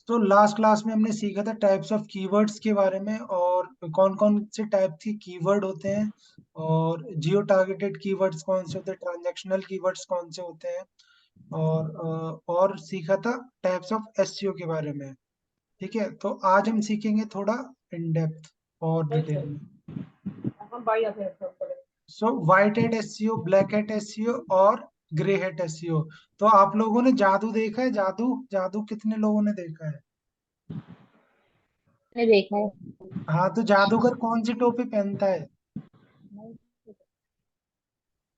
तो last class में हमने सीखा था टाइप्स ऑफ कीवर्ड्स के बारे में, और कौन कौन से टाइप के कीवर्ड होते हैं, और जियो टारगेटेड कीवर्ड्स कौन से होते हैं, ट्रांजैक्शनल कीवर्ड्स कौन से होते हैं, और सीखा था टाइप्स ऑफ एसईओ के बारे में। ठीक है, तो आज हम सीखेंगे थोड़ा इन डेप्थ और डिटेल में। So white hat SEO, black hat SEO और ग्रे हैट एसईओ। तो आप लोगों ने जादू देखा है? जादू, जादू कितने लोगों ने देखा है? ने देखा है। हाँ, तो जादूगर कौन सी टोपी पहनता है?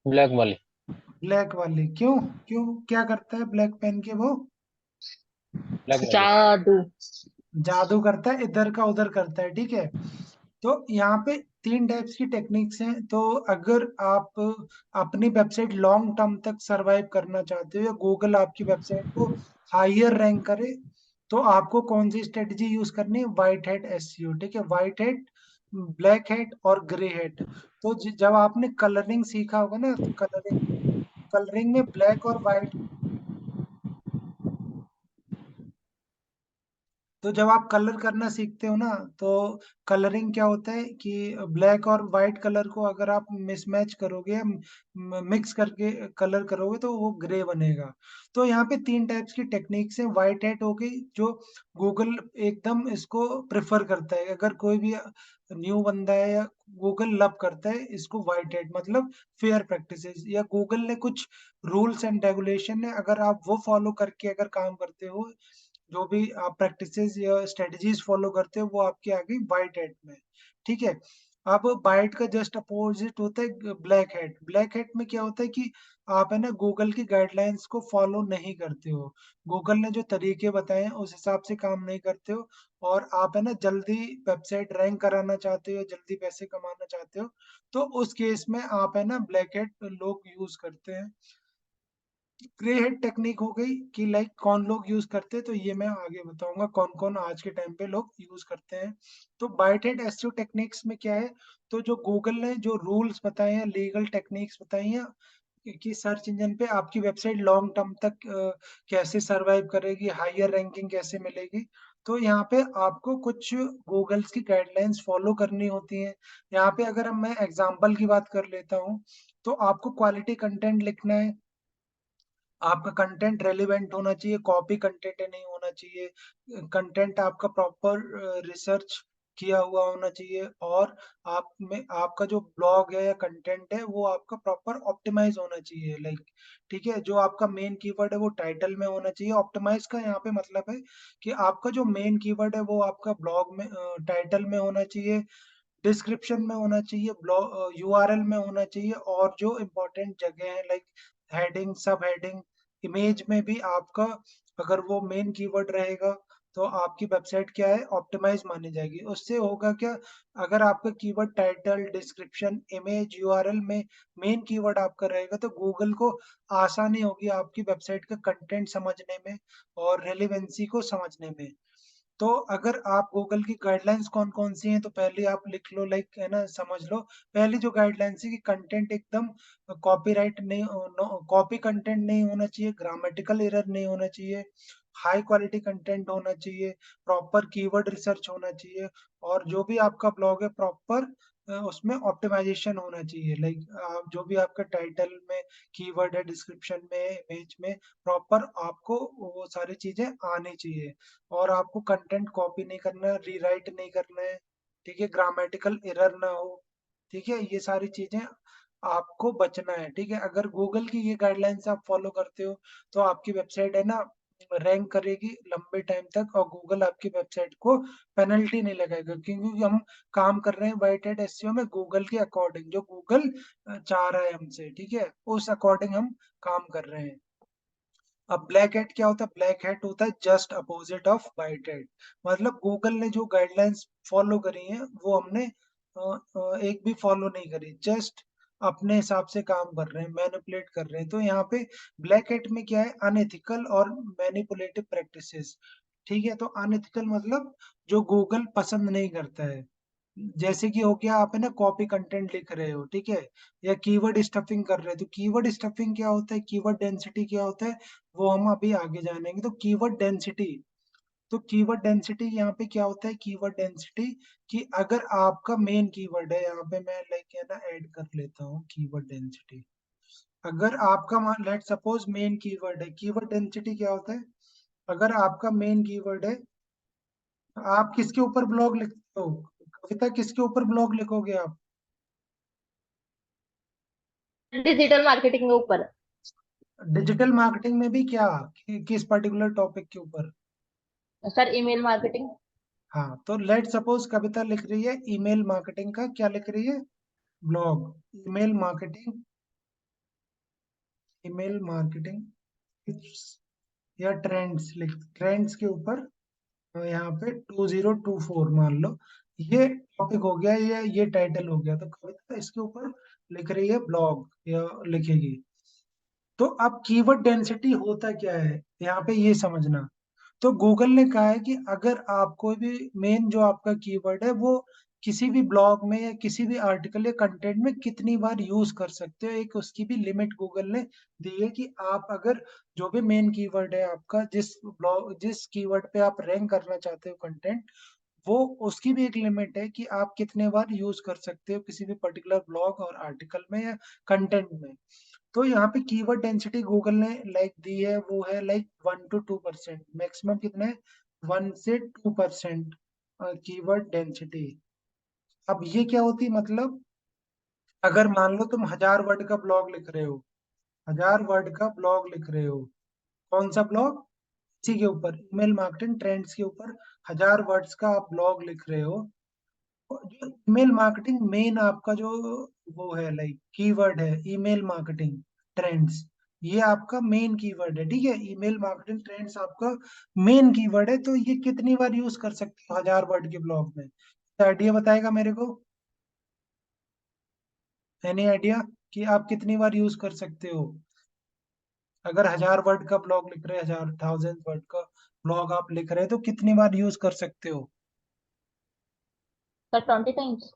ब्लैक वाली। ब्लैक वाली। क्यों? क्यों, क्या करता है ब्लैक पहन के वो? ब्लैक वाली। जादू। जादू करता है, इधर का उधर करता है। ठीक है, तो यहाँ पे तीन टाइप्स की टेक्निक्स हैं। तो अगर आप अपनी वेबसाइट लॉन्ग टर्म तक सरवाइव करना चाहते हो, या गूगल आपकी वेबसाइट को हायर रैंक करे, तो आपको कौन सी स्ट्रेटजी यूज करनी है? White hat SEO. ठीक है, व्हाइट हैट, ब्लैक हैट और ग्रे हैट। तो जब आपने कलरिंग सीखा होगा ना, तो कलरिंग, कलरिंग में ब्लैक और व्हाइट। तो जब आप कलर करना सीखते हो ना, तो कलरिंग क्या होता है कि ब्लैक और वाइट कलर को अगर आप मिसमैच करोगे या मिक्स करके कलर करोगे, तो वो ग्रे बनेगा। तो यहाँ पे तीन टाइप्स की टेक्निक्स हैं। वाइट हैट हो गई, जो गूगल एकदम इसको प्रेफर करता है। अगर कोई भी न्यू बंदा है, या गूगल लव करता है इसको, वाइट हैट मतलब फेयर प्रैक्टिसेस, या गूगल ने कुछ रूल्स एंड रेगुलेशन है, अगर आप वो फॉलो करके अगर काम करते हो, जो भी आप प्रैक्टिसेस या स्ट्रेटजीज फॉलो करते हो, वो आपके आ गई वाइट हैट में। ठीक है, अब वाइट का जस्ट अपोजिट होता है ब्लैक हैट। ब्लैक हैट में क्या होता है कि आप है ना गूगल की गाइडलाइंस को फॉलो नहीं करते हो, गूगल ने जो तरीके बताए हैं उस हिसाब से काम नहीं करते हो, और आप है ना जल्दी वेबसाइट रैंक कराना चाहते हो, जल्दी पैसे कमाना चाहते हो, तो उस केस में आप है ना ब्लैक हैट लोग यूज करते हैं। ग्रे हेड टेक्निक हो गई कि लाइक कौन लोग यूज करते हैं, तो ये मैं आगे बताऊंगा कौन कौन आज के टाइम पे लोग यूज करते हैं। तो बाइट हेड एसईओ टेक्निक्स में क्या है? तो जो गूगल ने जो रूल्स बताए हैं, लीगल टेक्निक्स बताई हैं, कि सर्च इंजन पे आपकी वेबसाइट लॉन्ग टर्म तक कैसे सरवाइव करेगी, हायर रैंकिंग कैसे मिलेगी, तो यहाँ पे आपको कुछ गूगल्स की गाइडलाइंस फॉलो करनी होती हैं। यहाँ पे अगर मैं एग्जांपल की बात कर लेता हूँ, तो आपको क्वालिटी कंटेंट लिखना है, आपका कंटेंट रेलिवेंट होना चाहिए, कॉपी कंटेंट नहीं होना चाहिए, कंटेंट आपका प्रॉपर रिसर्च किया हुआ होना चाहिए, और आप में आपका जो ब्लॉग है या कंटेंट है वो आपका प्रॉपर ऑप्टिमाइज होना चाहिए। लाइक, ठीक है, जो आपका मेन कीवर्ड है वो टाइटल में होना चाहिए। ऑप्टिमाइज का यहाँ पे मतलब है कि आपका जो मेन कीवर्ड है वो आपका ब्लॉग में टाइटल में होना चाहिए, डिस्क्रिप्शन में होना चाहिए, ब्लॉग यूआरएल में होना चाहिए, और जो इम्पोर्टेंट जगह है लाइक हेडिंग, सब हेडिंग, इमेज में भी आपका अगर वो मेन कीवर्ड रहेगा, तो आपकी वेबसाइट क्या है, ऑप्टिमाइज मानी जाएगी। उससे होगा क्या, अगर आपका keyword title, description, image, URL में मेन कीवर्ड आपका रहेगा, तो गूगल को आसानी होगी आपकी वेबसाइट का कंटेंट समझने में और रेलिवेंसी को समझने में। तो अगर आप गूगल की गाइडलाइंस कौन कौन सी हैं, तो पहले आप लिख लो, लाइक है ना, समझ लो। पहली जो गाइडलाइंस है कि कंटेंट एकदम कॉपीराइट नहीं, कॉपी कंटेंट नहीं होना चाहिए, ग्रामेटिकल एरर नहीं होना चाहिए, हाई क्वालिटी कंटेंट होना चाहिए, प्रॉपर कीवर्ड रिसर्च होना चाहिए, और जो भी आपका ब्लॉग है प्रॉपर उसमें ऑप्टिमाइजेशन होना चाहिए। लाइक जो भी आपका टाइटल में कीवर्ड है, डिस्क्रिप्शन में, इमेज में, प्रॉपर आपको वो सारी चीजें आनी चाहिए, और आपको कंटेंट कॉपी नहीं करना है, रीराइट नहीं करना है। ठीक है, ग्रामेटिकल एरर ना हो। ठीक है, ये सारी चीजें आपको बचना है। ठीक है, अगर गूगल की ये गाइडलाइंस आप फॉलो करते हो, तो आपकी वेबसाइट है ना रैंक करेगी लंबे टाइम तक, और गूगल आपकी वेबसाइट को पेनल्टी नहीं लगाएगा, क्योंकि हम काम कर रहे हैं वाइट हैट एसईओ में गूगल के अकॉर्डिंग, जो गूगल चाह रहा है हमसे। ठीक है, उस अकॉर्डिंग हम काम कर रहे हैं। अब ब्लैक हैट क्या होता है? ब्लैक हैट होता है just opposite of white hat. मतलब गूगल ने जो गाइडलाइंस फॉलो करी हैं वो हमने एक भी फॉलो नहीं करी, जस्ट अपने हिसाब से काम कर रहे हैं, मैनिपुलेट कर रहे हैं। तो यहाँ पे ब्लैक हैट में क्या है? अनएथिकल और मैनिपुलेटिव प्रैक्टिसेस। ठीक है, तो अनएथिकल मतलब जो गूगल पसंद नहीं करता है, जैसे कि हो गया, आप है ना कॉपी कंटेंट लिख रहे हो, ठीक है, या कीवर्ड स्टफिंग कर रहे हो। तो कीवर्ड स्टफिंग क्या होता है, कीवर्ड डेंसिटी क्या होता है, वो हम अभी आगे जानेंगे। तो कीवर्ड डेंसिटी, तो कीवर्ड डेंसिटी यहाँ पे क्या होता है, कीवर्ड डेंसिटी कि अगर आपका मेन कीवर्ड है, यहाँ पे मैं लाइक है ना ऐड कर लेता हूँ कीवर्ड डेंसिटी। अगर आपका मान लेट सपोज मेन कीवर्ड है, कीवर्ड डेंसिटी क्या होता है, अगर आपका मेन कीवर्ड है, आप किसके ऊपर ब्लॉग लिखते हो, कविता किसके ऊपर ब्लॉग लिखोगे आप? डिजिटल मार्केटिंग के ऊपर। डिजिटल मार्केटिंग में भी क्या, किस पर्टिकुलर टॉपिक के ऊपर? Sir email marketing. हाँ, तो लेट सपोज कविता लिख रही है ईमेल मार्केटिंग का क्या लिख रही है, blog, email marketing, email marketing tips या ट्रेंड्स लिख, ट्रेंड्स के ऊपर यहाँ पे 2024 मान लो, ये टॉपिक हो गया, ये टाइटल हो गया, तो कविता इसके ऊपर लिख रही है ब्लॉग या लिखेगी। तो अब कीवर्ड डेंसिटी होता क्या है यहाँ पे ये समझना। तो गूगल ने कहा है कि अगर आप कोई भी मेन जो आपका कीवर्ड है वो किसी भी ब्लॉग में या किसी भी आर्टिकल या कंटेंट में कितनी बार यूज कर सकते हो, एक उसकी भी लिमिट गूगल ने दी है कि आप अगर जो भी मेन कीवर्ड है आपका, जिस ब्लॉग जिस कीवर्ड पे आप रैंक करना चाहते हो कंटेंट, वो उसकी भी एक लिमिट है कि आप कितने बार यूज कर सकते हो किसी भी पर्टिकुलर ब्लॉग और आर्टिकल में या कंटेंट में। तो यहाँ पे कीवर्ड डेंसिटी गूगल ने लाइक दी है, वो है लाइक 1 to 2%, मैक्सिमम कितना है, 1 से 2% कीवर्ड डेंसिटी। अब ये क्या होती है, मतलब अगर मान लो तुम 1000 वर्ड का ब्लॉग लिख रहे हो, 1000 वर्ड का ब्लॉग लिख रहे हो, कौन सा ब्लॉग, इसी के ऊपर ईमेल मार्केटिंग ट्रेंड्स के ऊपर 1000 वर्ड्स का आप ब्लॉग लिख रहे हो, जो ईमेल मार्केटिंग मेन आपका जो वो है लाइक कीवर्ड है, ईमेल मार्केटिंग ट्रेंड्स, ये आपका मेन कीवर्ड है, ठीक है, ईमेल मार्केटिंग ट्रेंड्स आपका मेन कीवर्ड है, तो ये कितनी बार यूज कर सकते हो 1000 वर्ड के ब्लॉग में, आइडिया बताएगा मेरे को, एनी आइडिया कि आप कितनी बार यूज कर सकते हो, अगर 1000 वर्ड का ब्लॉग लिख रहे हैं, 1000 वर्ड का ब्लॉग आप लिख रहे हैं, तो कितनी बार यूज कर सकते हो, सर 20 टाइम्स।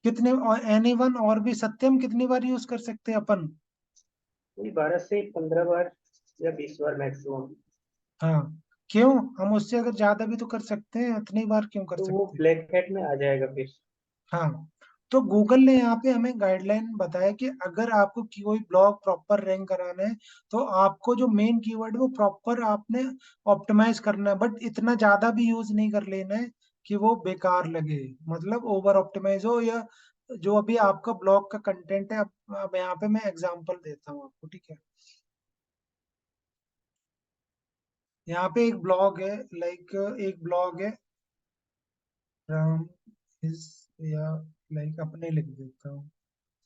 कितने, और एनी वन और भी, सत्यम कितनी बार यूज कर सकते हैं अपन? वही 12 से 15 बार या 20 बार मैक्सिमम। हाँ, क्यों, हम उससे अगर ज्यादा भी तो कर सकते हैं, इतनी बार क्यों कर तो वो सकते हैं? ब्लैक हैट में आ जाएगा फिर। हाँ, तो गूगल ने यहाँ पे हमें गाइडलाइन बताया कि अगर आपको कोई ब्लॉग प्रॉपर रैंक कराना है, तो आपको जो मेन कीवर्ड है वो प्रॉपर आपने ऑप्टिमाइज करना है, बट इतना ज्यादा भी यूज नहीं कर लेना है कि वो बेकार लगे, मतलब ओवर ऑप्टिमाइज हो, या जो अभी आपका ब्लॉग का कंटेंट है, अब यहाँ पे मैं एग्जांपल देता हूँ आपको, ठीक है, यहाँ पे एक ब्लॉग है, लाइक एक ब्लॉग है, राम इज, या लाइक अपने लिख देता हूँ,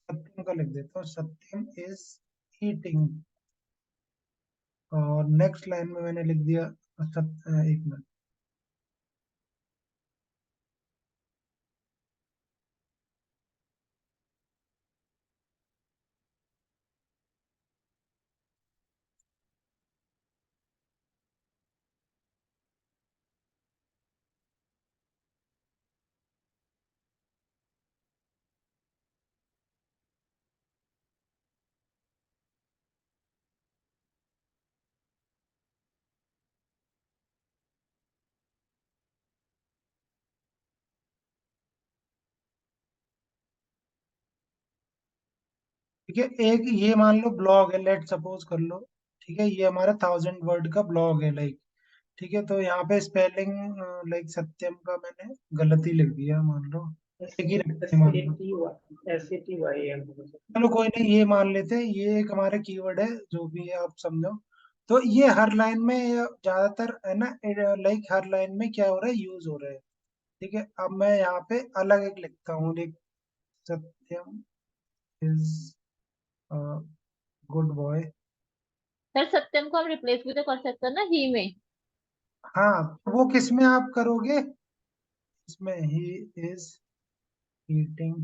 सत्यम का लिख देता हूँ, सत्यम इज ईटिंग, और नेक्स्ट लाइन में मैंने लिख दिया एक मिनट, ठीक है, एक ये मान लो ब्लॉग है, लेट सपोज कर लो, ठीक है, ये हमारा 1000 वर्ड का ब्लॉग है लाइक, ठीक है, तो यहाँ पे स्पेलिंग लाइक सत्यम का मैंने गलती लिख दिया मान लो, एस एक ही रखते एस हैं मान ए लो, टी वाई SATYAM। चलो कोई नहीं, ये मान लेते हैं, ये एक हमारा कीवर्ड है, जो भी है आप समझो। तो ये हर लाइन में ज्यादातर है ना, लाइक हर लाइन में क्या हो रहा है, यूज हो रहा है, ठीक है, अब मैं यहाँ पे अलग एक लिखता हूँ, like Satyam is good boy. Sir Satyam को हम रिप्लेस भी तो कर सकते हैं ना ही में। हाँ, तो वो किस में आप करोगे, इसमें ही इज ईटिंग,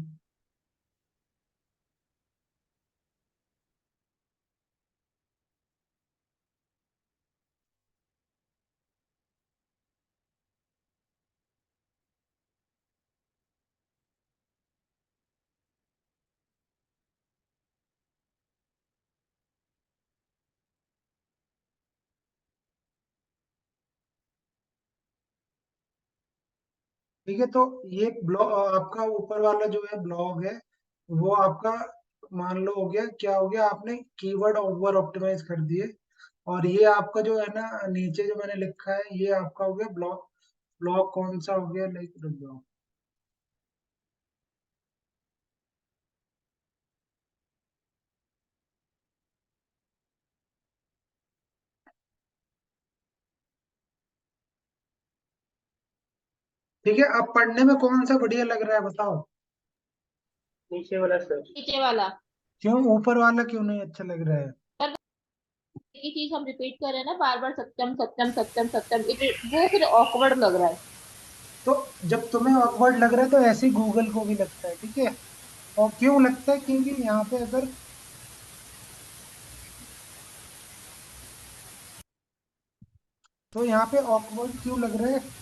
ठीक है, तो ये ब्लॉग आपका ऊपर वाला जो है ब्लॉग है, वो आपका मान लो हो गया, क्या हो गया, आपने कीवर्ड ओवर ऑप्टिमाइज कर दिए। और ये आपका जो है ना नीचे जो मैंने लिखा है, ये आपका हो गया ब्लॉग। ब्लॉग कौन सा हो गया, लाइक रुक जाओ। ठीक है, अब पढ़ने में कौन सा बढ़िया लग रहा है बताओ। नीचे वाला सर। नीचे वाला। क्यों ऊपर वाला क्यों नहीं अच्छा लग रहा है? पर एक ही चीज हम रिपीट कर रहे हैं ना बार बार, सत्यम सत्यम सत्यम सत्यम, वो फिर ऑकवर्ड लग रहा है। तो जब तुम्हें ऑकवर्ड लग रहा है तो ऐसे ही गूगल को भी लगता है, ठीक है। और क्यों लगता है, क्योंकि यहाँ पे अगर, तो यहाँ पे ऑकवर्ड क्यों लग रहा है,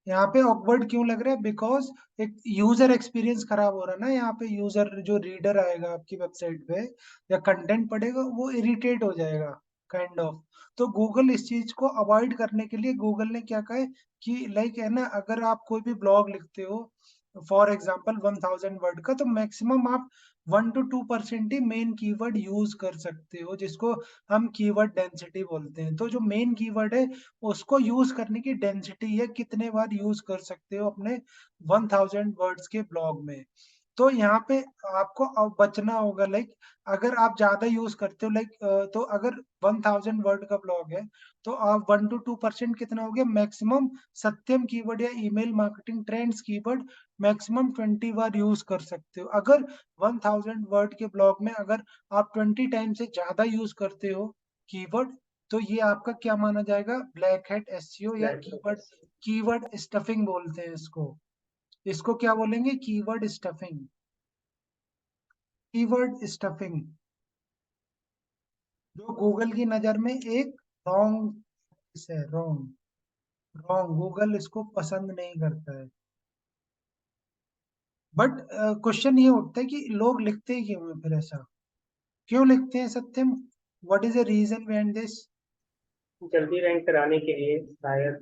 यहाँ पे ऑकवर्ड क्यों लग रहा है, बिकॉज एक यूजर एक्सपीरियंस खराब हो रहा है ना। यहाँ पे यूजर जो रीडर आएगा आपकी वेबसाइट पे या कंटेंट पढ़ेगा, वो इरिटेट हो जाएगा काइंड ऑफ। तो गूगल इस चीज को अवॉइड करने के लिए गूगल ने क्या कहा है कि लाइक है ना, अगर आप कोई भी ब्लॉग लिखते हो फॉर एग्जाम्पल 1000 वर्ड का, तो मैक्सिमम आप 1 to 2% he main keyword use कर सकते हो, जिसको हम कीवर्ड डेंसिटी बोलते हैं। तो जो मेन कीवर्ड है उसको यूज करने की डेंसिटी है, कितने बार यूज कर सकते हो अपने 1000 वर्ड्स के ब्लॉग में। तो यहाँ पे आपको अब बचना होगा, लाइक अगर आप ज्यादा यूज करते हो, लाइक तो अगर 1000 वर्ड का ब्लॉग है, तो आप 1 to 2% कितना हो गया मैक्सिमम, सत्यम कीवर्ड या email marketing trends keyword maximum 20 बार यूज कर सकते हो। अगर 1000 वर्ड के ब्लॉग में अगर आप 20 टाइम से ज्यादा यूज करते हो कीवर्ड, तो ये आपका क्या माना जाएगा, ब्लैक हैट एसईओ या black keyword, box. Keyword stuffing बोलते हैं इसको। इसको क्या बोलेंगे, कीवर्ड स्टफिंग। कीवर्ड स्टफिंग जो गूगल की नजर में एक रॉन्ग है, रॉन्ग। रॉन्ग, गूगल इसको पसंद नहीं करता है। बट क्वेश्चन ये उठता है कि लोग लिखते ही क्यों है फिर ऐसा, क्यों लिखते हैं Satyam, what is the reason behind this? जल्दी रैंक कराने के लिए शायद।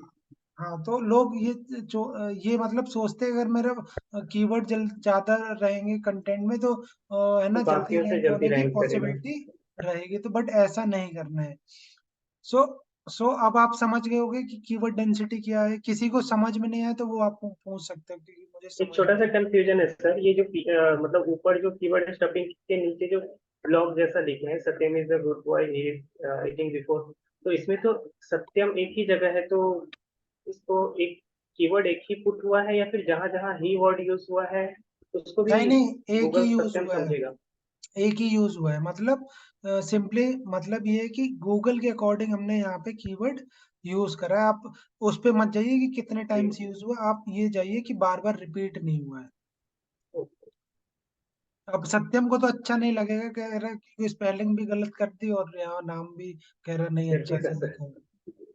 हाँ, तो लोग ये मतलब सोचते हैं अगर मेरा कीवर्ड ज्यादा रहेंगे कंटेंट में, तो है तो ना जल्दी बाकियों से रैंक जल्दी होने की रैंक करेगा। पॉसिबिलिटी रहेगी। तो बट ऐसा नहीं करना है। सो सो अब आप समझ गए होंगे कि कीवर्ड डेंसिटी क्या है। किसी को समझ में नहीं आया तो वो आपको पूछ सकते हो, क्योंकि मुझे एक समझ छोटा में सा नहीं कंफ्यूजन है सर, ये जो मतलब ऊपर जो कीवर्ड स्टफिंग के नीचे जो ब्लॉग जैसा लिखे हैं, Satyam is the good boy he is eating before, तो इसमें तो सत्यम एक ही जगह है, तो इसको एक कीवर्ड एक ही पुट हुआ है, या फिर जहां जहां ही वर्ड यूज हुआ है उसको भी नहीं नहीं, एक ही गूगल यूज सत्यम हुआ है। समझेगा? एक ही यूज हुआ है, मतलब सिंपली मतलब ये है कि गूगल के अकॉर्डिंग हमने यहाँ पे कीवर्ड यूज करा है। आप उस पे मत जाइए कि कितने टाइम से यूज हुआ, आप ये जाइए कि बार बार रिपीट नहीं हुआ है। अब सत्यम को तो अच्छा नहीं लगेगा, कह रहा है कि स्पेलिंग भी गलत कर दी और यहाँ नाम भी कह रहा नहीं अच्छा चलेगा से सर। लिखा है,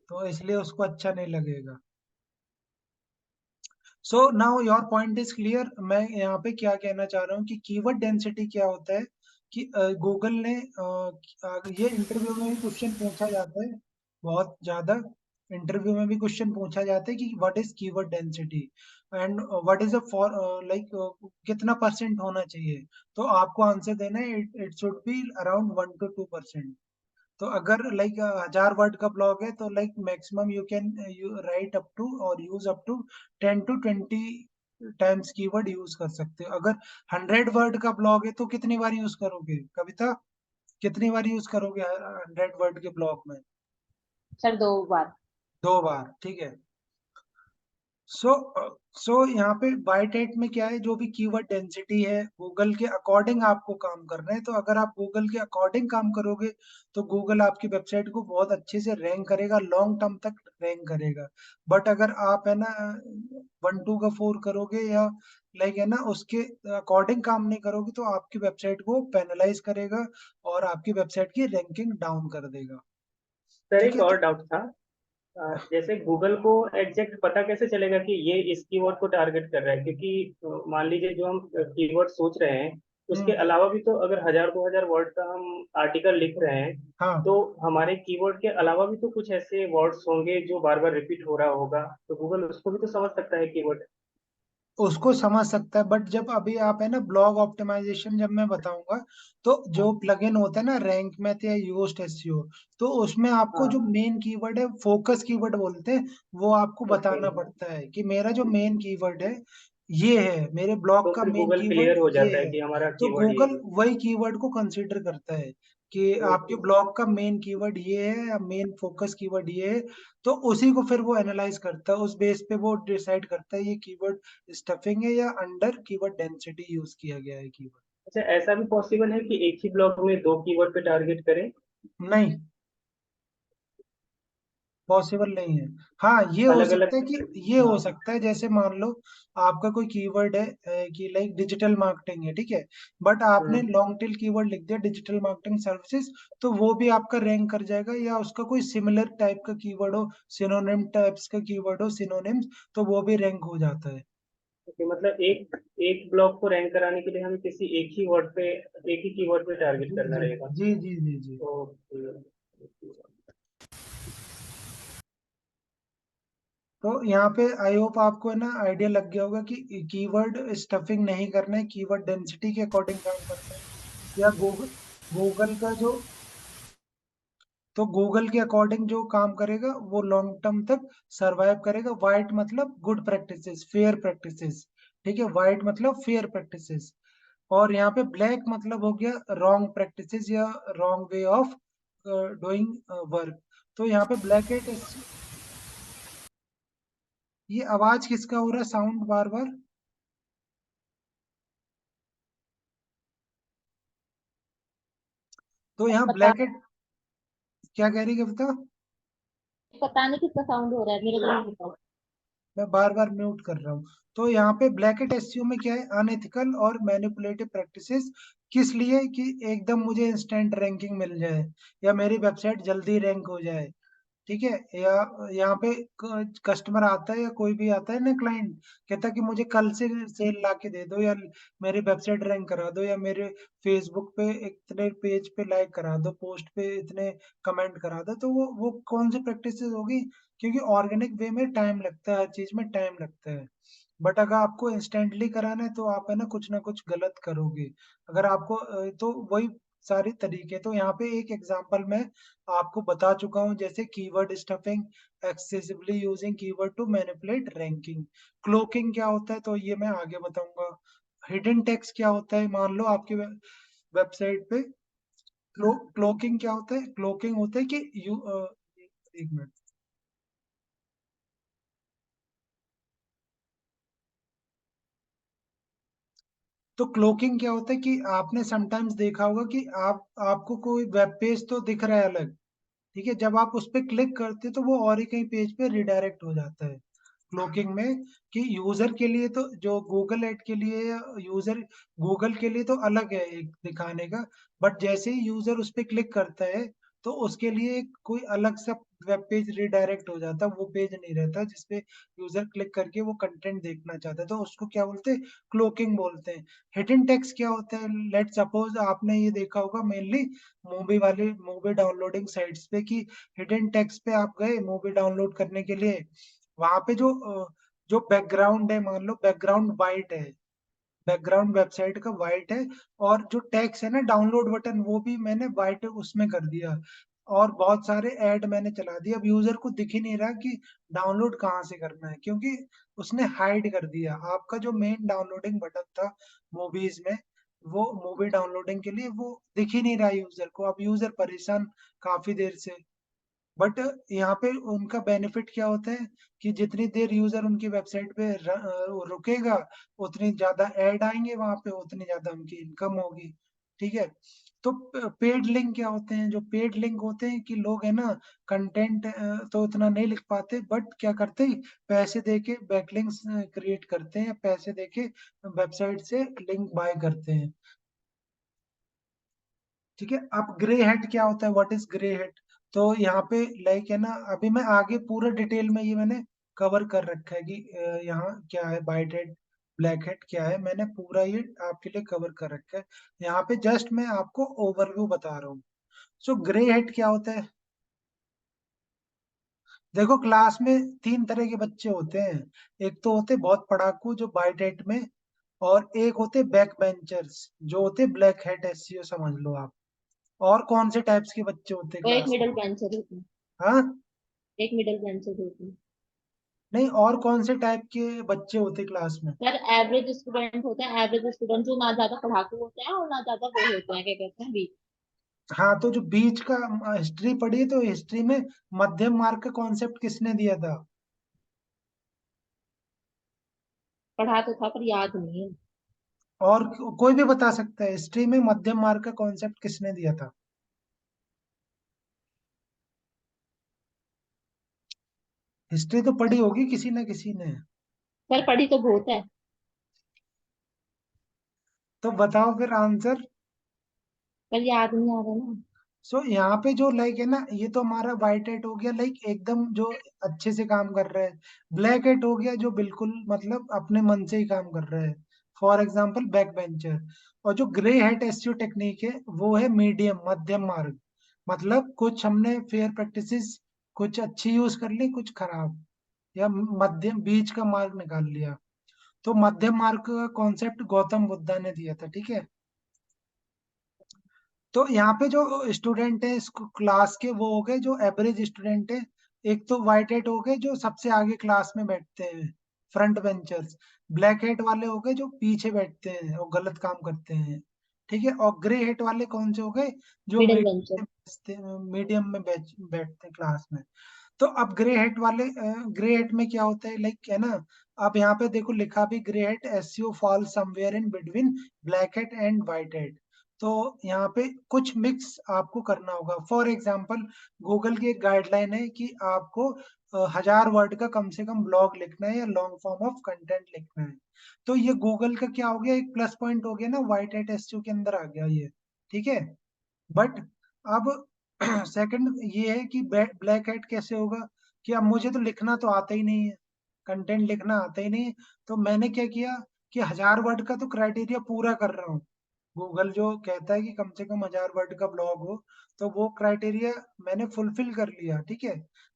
तो इसलिए उसको अच्छा नहीं लगेगा। So now your point is clear. मैं यहाँ पे क्या कहना चाह रहा हूँ कि कीवर्ड डेंसिटी क्या होता है, कि गूगल ने ये इंटरव्यू में भी क्वेश्चन पूछा जाता है बहुत ज्यादा। इंटरव्यू में भी क्वेश्चन पूछा जाता है कि what is keyword density and what is a for, like कितना परसेंट होना चाहिए। तो आपको आंसर देना है, it should be around 1 to 2%। तो अगर लाइक 1000 वर्ड का ब्लॉग है, तो like maximum you can you write up to और use up to 10 to 20 times keyword use कर सकते हो। अगर 100 वर्ड का ब्लॉग है तो कितनी बार यूज करोगे कविता, कितनी बार यूज करोगे 100 वर्ड के ब्लॉग में? सर 2 बार। 2 बार, ठीक है। सो सो यहाँ पे बायटेट में क्या है, जो भी कीवर्ड डेंसिटी है गूगल के अकॉर्डिंग आपको काम करना है। तो अगर आप गूगल के अकॉर्डिंग काम करोगे, तो गूगल आपकी वेबसाइट को बहुत अच्छे से रैंक करेगा, लॉन्ग टर्म तक रैंक करेगा। बट अगर आप है ना 1 2 का 4 करोगे या लाइक है ना उसके अकॉर्डिंग काम नहीं करोगे, तो आपकी वेबसाइट को पेनलाइज करेगा और आपकी वेबसाइट की रैंकिंग डाउन कर देगा। सर ठीक एक है, और तो डाउट था। जैसे गूगल को एग्जैक्ट पता कैसे चलेगा कि ये इस कीवर्ड को टारगेट कर रहा है, क्योंकि मान लीजिए जो हम कीवर्ड सोच रहे हैं उसके अलावा भी तो अगर 1000-2000 वर्ड का हम आर्टिकल लिख रहे हैं, हाँ, तो हमारे कीवर्ड के अलावा भी तो कुछ ऐसे वर्ड्स होंगे जो बार बार रिपीट हो रहा होगा, तो गूगल उसको भी तो समझ सकता है कीवर्ड। उसको समझ सकता है, बट जब अभी आप है ना ब्लॉग ऑप्टिमाइजेशन जब मैं बताऊंगा, तो जो हाँ प्लगइन होता है ना रैंक मैथ या योस्ट एसईओ, तो उसमें आपको जो हाँ। मेन कीवर्ड है, फोकस कीवर्ड बोलते हैं, वो आपको ओके। बताना पड़ता है कि मेरा जो मेन कीवर्ड है ये है, मेरे ब्लॉग तो का फिर मेन गूगल कीवर्ड क्लियर हो ये जाता है है। कि हमारा तो कीवर्ड ये गूगल है। वही कीवर्ड को कंसीडर करता है कि आपके ओके। ब्लॉग का मेन कीवर्ड ये है या मेन फोकस कीवर्ड ये है, तो उसी को फिर वो एनालाइज करता है, उस बेस पे वो डिसाइड करता है ये कीवर्ड स्टफिंग है या अंडर कीवर्ड डेंसिटी यूज किया गया है कीवर्ड। अच्छा, ऐसा भी पॉसिबल है कि एक ही ब्लॉक में दो कीवर्ड पे टारगेट करें? नहीं, पॉसिबल नहीं है। हाँ, ये हो अलग सकता अलग। है कि ये हो हाँ। सकता है, जैसे मान लो आपका कोई कीवर्ड है कि लाइक डिजिटल मार्केटिंग है, ठीक है, बट आपने हम्म। लॉन्ग टेल कीवर्ड लिख दिया डिजिटल मार्केटिंग सर्विसेज, तो वो भी आपका रैंक कर जाएगा, या उसका कोई सिमिलर टाइप का कीवर्ड हो, सिनोनिम टाइप्स का कीवर्ड हो, सिनोनिम्स, तो वो भी रैंक हो जाता है। ओके, मतलब एक एक ब्लॉक को रैंक कराने के लिए हमें किसी एक ही वर्ड पे, एक ही कीवर्ड पे टारगेट जी करना जी रहेगा। जी जी जी जी। ओके। तो यहाँ पे आई होप आपको है ना आइडिया लग गया होगा कि कीवर्ड स्टफिंग नहीं करना है, कीवर्ड डेंसिटी के अकॉर्डिंग काम करना है, या गूगल गूगल का जो, तो गूगल के अकॉर्डिंग जो काम करेगा वो लॉन्ग टर्म तक सरवाइव करेगा। वाइट मतलब गुड प्रैक्टिसेस, फेयर प्रैक्टिसेस, ठीक है, वाइट मतलब फेयर प्रैक्टिसेस, और यहाँ पे ब्लैक मतलब हो गया रॉन्ग प्रैक्टिसेस या wrong way of doing work. तो यहाँ पे ब्लैक एट, ये आवाज किसका हो रहा है साउंड बार बार? तो यहाँ पता ब्लैक एट, क्या कह रही है कविता? पता नहीं किसका साउंड हो रहा है, मेरे को नहीं पता। मैं बार बार म्यूट कर रहा हूँ। तो यहाँ पे ब्लैकेट एसईओ में क्या है, अनएथिकल और मैनिपुलेटिव प्रैक्टिसेस, किस लिए कि एकदम मुझे इंस्टेंट रैंकिंग मिल जाए, या मेरी वेबसाइट जल्दी रैंक हो जाए, ठीक है, या यहाँ पे कस्टमर आता है या कोई भी आता है ना क्लाइंट, कहता है कि मुझे कल से सेल ला के दे दो, या मेरी वेबसाइट रैंक करा दो, या मेरे फेसबुक पे इतने पेज पे लाइक करा दो, पोस्ट पे इतने कमेंट करा दो, तो वो कौन सी प्रैक्टिसेस होगी? क्योंकि ऑर्गेनिक वे में टाइम लगता है, हर चीज में टाइम लगता है, बट अगर आपको इंस्टेंटली कराना है तो आप है ना कुछ गलत करोगे। अगर आपको तो वही सारे तरीके, तो यहाँ पे एक एग्जांपल मैं आपको बता चुका हूँ, जैसे keyword stuffing, excessively using keyword to manipulate ranking. Cloaking क्या होता है तो ये मैं आगे बताऊंगा। हिडन टेक्स्ट क्या होता है, मान लो आपके वेबसाइट पे क्लोकिंग क्या होता है, क्लोकिंग होता है कि यू एक मिनट। तो क्लोकिंग क्या होता है कि आपने समटाइम्स देखा होगा कि आपको कोई वेब पेज तो दिख रहा है अलग, ठीक है, जब आप उस पर क्लिक करते तो वो और ही कहीं पेज पे रिडायरेक्ट हो जाता है क्लोकिंग में, कि यूजर के लिए तो जो गूगल एड के लिए यूजर, गूगल के लिए तो अलग है एक दिखाने का, बट जैसे ही यूजर उस पर क्लिक करता है तो उसके लिए कोई अलग सा वेब पेज रिडायरेक्ट हो जाता है, वो पेज नहीं रहता जिसपे यूजर क्लिक करके वो कंटेंट देखना चाहता है, तो उसको क्या बोलते हैं, क्लोकिंग बोलते हैं। हिडन टेक्स्ट क्या होता है, लेट सपोज आपने ये देखा होगा मेनली मूवी डाउनलोडिंग साइट्स पे, कि हिडन टेक्स्ट पे आप गए मूवी डाउनलोड करने के लिए, वहां पे जो बैकग्राउंड है, मान लो बैकग्राउंड वाइट है, बैकग्राउंड वेबसाइट का वाइट है, और जो टेक्स्ट है ना डाउनलोड बटन वो भी मैंने वाइट उसमें कर दिया, और बहुत सारे ऐड मैंने चला दिया, अब यूजर को दिख ही नहीं रहा कि डाउनलोड कहाँ से करना है, क्योंकि उसने हाइड कर दिया आपका जो मेन डाउनलोडिंग बटन था मूवीज में, वो मूवी डाउनलोडिंग के लिए वो दिख ही नहीं रहा यूजर को, अब यूजर परेशान काफी देर से। बट यहाँ पे उनका बेनिफिट क्या होता है कि जितनी देर यूजर उनकी वेबसाइट पे रुकेगा, उतनी ज्यादा ऐड आएंगे वहां पे, उतनी ज्यादा उनकी इनकम होगी, ठीक है। तो पेड लिंक क्या होते हैं, जो पेड लिंक होते हैं कि लोग है ना कंटेंट तो उतना नहीं लिख पाते, बट क्या करते हैं, पैसे देके बैकलिंक्स क्रिएट करते हैं, पैसे देके वेबसाइट से लिंक बाय करते हैं, ठीक है। अब ग्रे हेड क्या होता है, व्हाट इज ग्रे हेड? तो यहाँ पे लाइक है ना, अभी मैं आगे पूरा डिटेल में ये मैंने कवर कर रखा है कि यहाँ क्या है बाइट हेड, ब्लैक हेड क्या है, मैंने पूरा ये आपके लिए कवर कर रखा है। यहाँ पे जस्ट मैं आपको ओवरव्यू बता रहा हूँ। सो ग्रे हेड क्या होता है? देखो क्लास में तीन तरह के बच्चे होते हैं। एक तो होते बहुत पढ़ाकू जो वाइट हेड में, और एक होते बैक बेंचर्स जो होते ब्लैक हेड एससीओ समझ लो आप। और कौन से टाइप्स के बच्चे होते हैं वो एक क्लास में? मिडिल बेंचर होती है। हाँ, एक मिडिल बेंचर होती है। नहीं, और कौन से टाइप के बच्चे होते क्लास में? सर एवरेज स्टूडेंट होते हैं, एवरेज स्टूडेंट जो ना ज्यादा पढ़ाकू होते हैं और ना ज्यादा वो होते हैं, क्या कहते हैं, वीक। हाँ, तो जो बीच का हिस्ट्री पढ़ी है, तो हिस्ट्री में मध्यम मार्ग का कॉन्सेप्ट किसने दिया था? पढ़ा तो था पर याद नहीं है। और कोई भी बता सकता है हिस्ट्री में मध्यम मार्ग का कॉन्सेप्ट किसने दिया था? हिस्ट्री तो पढ़ी होगी किसी ना किसी ने। सर पढ़ी तो बहुत है, तो बताओ फिर आंसर। पर याद नहीं आ रहा ना। सो यहाँ पे जो लाइक है ना, ये तो हमारा व्हाइट हेट हो गया, लाइक एकदम जो अच्छे से काम कर रहा है। ब्लैक हेट हो गया जो बिल्कुल मतलब अपने मन से ही काम कर रहा है। For example back bencher. और जो ग्रे हेट एसयू टेक्निक है, वो है मीडियम मध्यम मार्ग। मतलब कुछ हमने फेयर प्रैक्टिसेस कुछ अच्छी यूज कर ली, कुछ खराब, या मध्यम बीच का मार्ग निकाल लिया। तो मध्यम मार्ग का कॉन्सेप्ट गौतम बुद्धा ने दिया था, ठीक है। तो यहाँ पे जो स्टूडेंट है क्लास के, वो हो गए जो एवरेज स्टूडेंट है। एक तो व्हाइट हेड हो गए जो सबसे आगे क्लास में बैठते हैं, फ्रंट बेंचर्स। ब्लैक हेड वाले हो गए जो पीछे बैठते हैं और गलत काम करते हैं, ठीक है। और ग्रे हेड वाले कौन से हो गए? जो मिडिल बेंचर। मीडियम में बैठते हैं क्लास में। तो अब ग्रे हेड वाले, ग्रे हेड में क्या होता है लाइक है ना। अब यहाँ पे देखो लिखा भी grey hat SEO fall somewhere in between black hat and white hat. तो यहाँ पे कुछ मिक्स आपको करना होगा। फॉर एग्जाम्पल, गूगल की एक गाइडलाइन है कि आपको 1000 वर्ड का कम से कम ब्लॉग लिखना है या लॉन्ग फॉर्म ऑफ कंटेंट लिखना है। तो ये गूगल का क्या हो गया, एक प्लस पॉइंट हो गया ना, व्हाइट हेड एसयू के अंदर आ गया ये, ठीक है। बट अब सेकंड ये है कि ब्लैक हेड कैसे होगा, कि अब मुझे तो लिखना तो आता ही नहीं है, कंटेंट लिखना आता ही नहीं है। तो मैंने क्या किया कि 1000 वर्ड का तो क्राइटेरिया पूरा कर रहा हूँ। गूगल जो कहता है कि कम से कम 1000 वर्ड का ब्लॉग हो, तो वो क्राइटेरिया मैंने फुलफिल कर लिया, ठीक है।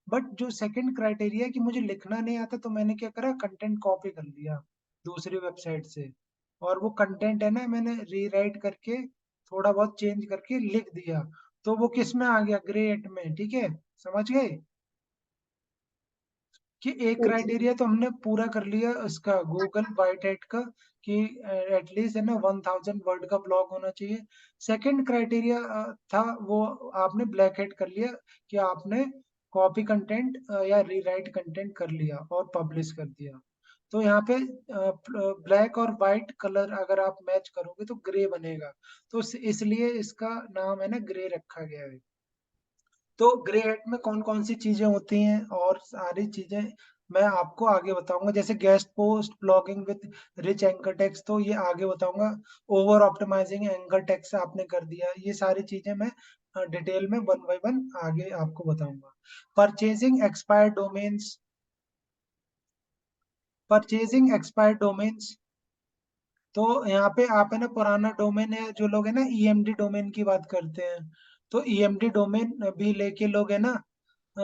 बट जो सेकंड क्राइटेरिया कि मुझे लिखना नहीं आता, तो मैंने क्या करा, कंटेंट कॉपी कर लिया दूसरी वेबसाइट से। और वो कंटेंट है ना, मैंने रीराइट करके थोड़ा बहुत चेंज करके लिख दिया। तो वो किस में आ गया, ग्रेट में, ठीक है। समझ गए कि एक अच्छा। क्राइटेरिया तो हमने पूरा कर लिया इसका, गूगल बाइट एट का, कि एटलीस्ट है ना 1000 वर्ड का ब्लॉग होना चाहिए। सेकंड क्राइटेरिया था वो आपने ब्लैक हेड कर लिया, कि आपने कॉपी कंटेंट या रीराइट कंटेंट कर लिया और पब्लिश कर दिया। तो यहाँ पे ब्लैक और वाइट कलर अगर आप मैच करोगे तो ग्रे बनेगा। तो इसलिए इसका नाम है ना ग्रे रखा गया है। तो ग्रे हेड में कौन कौन सी चीजें होती हैं और सारी चीजें मैं आपको आगे बताऊंगा, जैसे guest post, blogging with rich anchor text, तो ये आगे बताऊंगा। ओवर ऑप्टिमाइजिंग एंकर टेक्स्ट आपने कर दिया, ये सारी चीजें मैं डिटेल में वन बाय वन आगे आपको बताऊंगा। Purchasing expired domains, purchasing expired domains. तो यहाँ पे आप है ना पुराना डोमेन है, जो लोग है ना ईएमडी डोमेन की बात करते हैं, तो ईएमडी डोमेन भी लेके लोग है ना अ,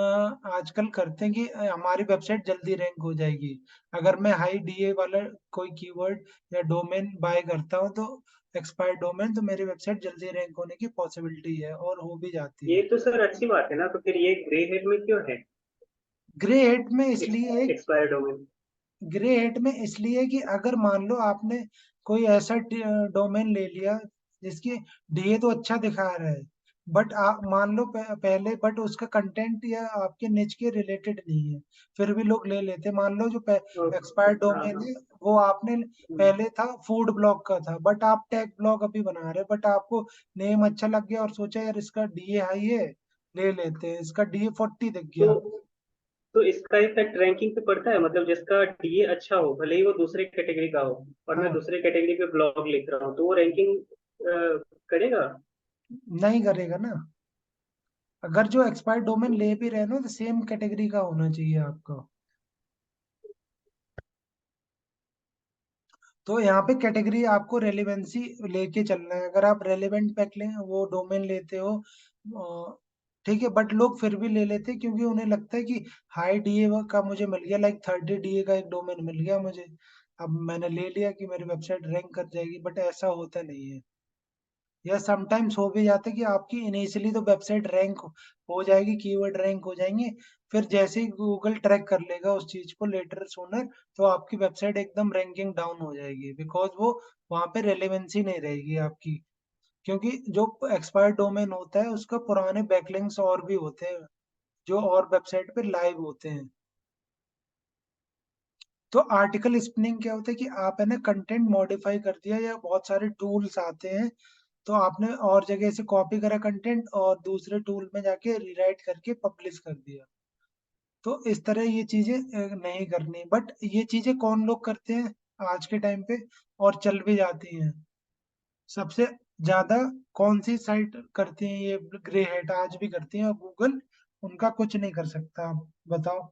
आजकल करते हैं कि हमारी वेबसाइट जल्दी रैंक हो जाएगी। अगर मैं हाई डीए वाला कोई कीवर्ड या डोमेन बाय करता हूँ, तो एक्सपायर्ड डोमेन, तो मेरी वेबसाइट जल्दी रैंक होने की पॉसिबिलिटी है और हो भी जाती ये है। तो सर अच्छी बात है ना, तो फिर ये ग्रे हेड में क्यों है? ग्रे हेड में इसलिए, एक्सपायर डोमेन। ग्रे हेड में इसलिए कि अगर मान लो आपने कोई ऐसा डोमेन ले लिया जिसकी डीए तो अच्छा दिखा रहा है, बट आप मान लो पहले, बट उसका कंटेंट या आपके निच के रिलेटेड नहीं है, फिर भी लोग ले लेते। मान लो जो एक्सपायर्ड हाँ डोमेन हाँ। है, वो आपने पहले था फूड ब्लॉग का था, बट आप टेक ब्लॉग अभी बना रहे, बट आपको नेम अच्छा लग गया और सोचा यार इसका डीए हाई है, ले लेते हैं, इसका डीए 40 दिख तो गया। तो इसका इफेक्ट रैंकिंग पे पड़ता है, मतलब जिसका डीए अच्छा हो, भले ही वो दूसरे कैटेगरी का हो, और मैं हाँ, दूसरे कैटेगरी पे ब्लॉग लिख रहा हूँ, तो वो रैंकिंग करेगा? नहीं करेगा ना। अगर जो एक्सपायर्ड डोमेन ले भी रहे हो तो सेम कैटेगरी का होना चाहिए आपका। तो यहाँ पे कैटेगरी आपको रेलेवेंसी लेके चलना है। अगर आप रेलेवेंट पैक ले वो डोमेन लेते हो ठीक है, बट लोग फिर भी ले लेते हैं क्योंकि उन्हें लगता है कि हाई डीए का मुझे मिल गया, लाइक 30 डीए का एक डोमेन मिल गया मुझे, अब मैंने ले लिया कि मेरी वेबसाइट रैंक कर जाएगी, बट ऐसा होता नहीं है। या समटाइम्स हो भी जाता है कि आपकी इनिशियली तो वेबसाइट रैंक हो जाएगी, कीवर्ड रैंक हो जाएंगे, फिर जैसे ही गूगल ट्रैक कर लेगा उस चीज को लेटर सूनर, तो आपकी वेबसाइट एकदम रैंकिंग डाउन हो जाएगी, बिकॉज वो वहां पे रेलेवेंसी नहीं रहेगी आपकी। क्योंकि जो एक्सपायर्ड डोमेन होता है उसका पुराने बैकलिंक्स और भी होते हैं जो और वेबसाइट पे लाइव होते हैं। तो आर्टिकल स्पिनिंग क्या होता है कि आप है ना कंटेंट मॉडिफाई कर दिया, या बहुत सारे टूल्स आते हैं तो आपने और जगह से कॉपी करा कंटेंट और दूसरे टूल में जाके रीराइट करके पब्लिश कर दिया। तो इस तरह ये चीजें नहीं करनी, बट ये चीजें कौन लोग करते हैं आज के टाइम पे और चल भी जाती हैं। सबसे ज्यादा कौन सी साइट करती है ये, ग्रे हेट आज भी करती है, और गूगल उनका कुछ नहीं कर सकता। आप बताओ।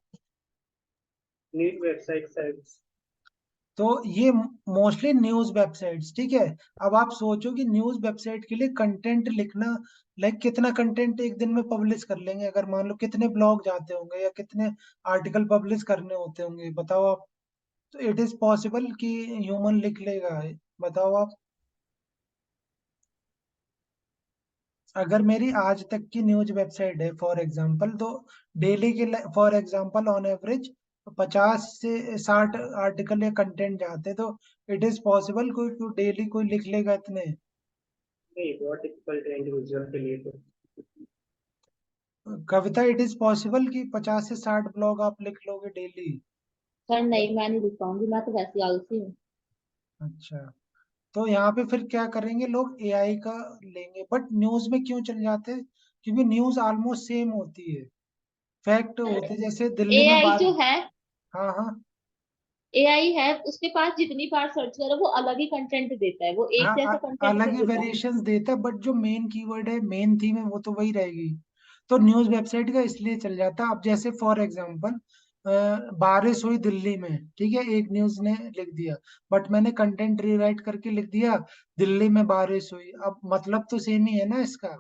News website sites. तो ये मोस्टली न्यूज वेबसाइट्स, ठीक है। अब आप सोचो कि न्यूज वेबसाइट के लिए कंटेंट लिखना, लाइक कितना कंटेंट एक दिन में पब्लिश कर लेंगे, अगर मान लो कितने ब्लॉग जाते होंगे या कितने आर्टिकल पब्लिश करने होते होंगे, बताओ आप। तो इट इज पॉसिबल कि ह्यूमन लिख लेगा? बताओ आप। अगर मेरी आज तक की न्यूज वेबसाइट है फॉर एग्जांपल, तो डेली के फॉर एग्जांपल ऑन एवरेज 50 से 60 आर्टिकल या कंटेंट जाते हैं, तो इट इज पॉसिबल कोई डेली कोई लिख लेगा इतने? नहीं, बहुत डिफिकल्ट है इंडिविजुअल के लिए तो। कविता, इट इज पॉसिबल कि 50 से 60 ब्लॉग आप लिख लोगे डेली? सर नहीं, मैं नहीं लिख पाऊंगी, मैं तो वैसे ही आलसी हूँ। अच्छा, तो यहाँ पे फिर क्या करेंगे लोग, एआई का लेंगे। बट न्यूज में क्यों चल जाते हैं? क्योंकि न्यूज ऑलमोस्ट सेम होती है, फैक्ट होते हैं, जैसे दिल्ली में एआई बात। जो है, हाँ हाँ। एआई है, उसके पास जितनी बार सर्च करो वो अलग ही कंटेंट देता है, वो एक हाँ जैसा कंटेंट अलग नहीं ही देता। वेरिएशंस देता है, बट जो मेन कीवर्ड है, मेन थीम है, वो तो वही रहेगी। तो न्यूज वेबसाइट का इसलिए चल जाता है। अब जैसे फॉर एग्जांपल बारिश हुई दिल्ली में, ठीक है, एक न्यूज ने लिख दिया, बट मैंने कंटेंट रीराइट करके लिख दिया दिल्ली में बारिश हुई, अब मतलब तो सेम ही है ना इसका,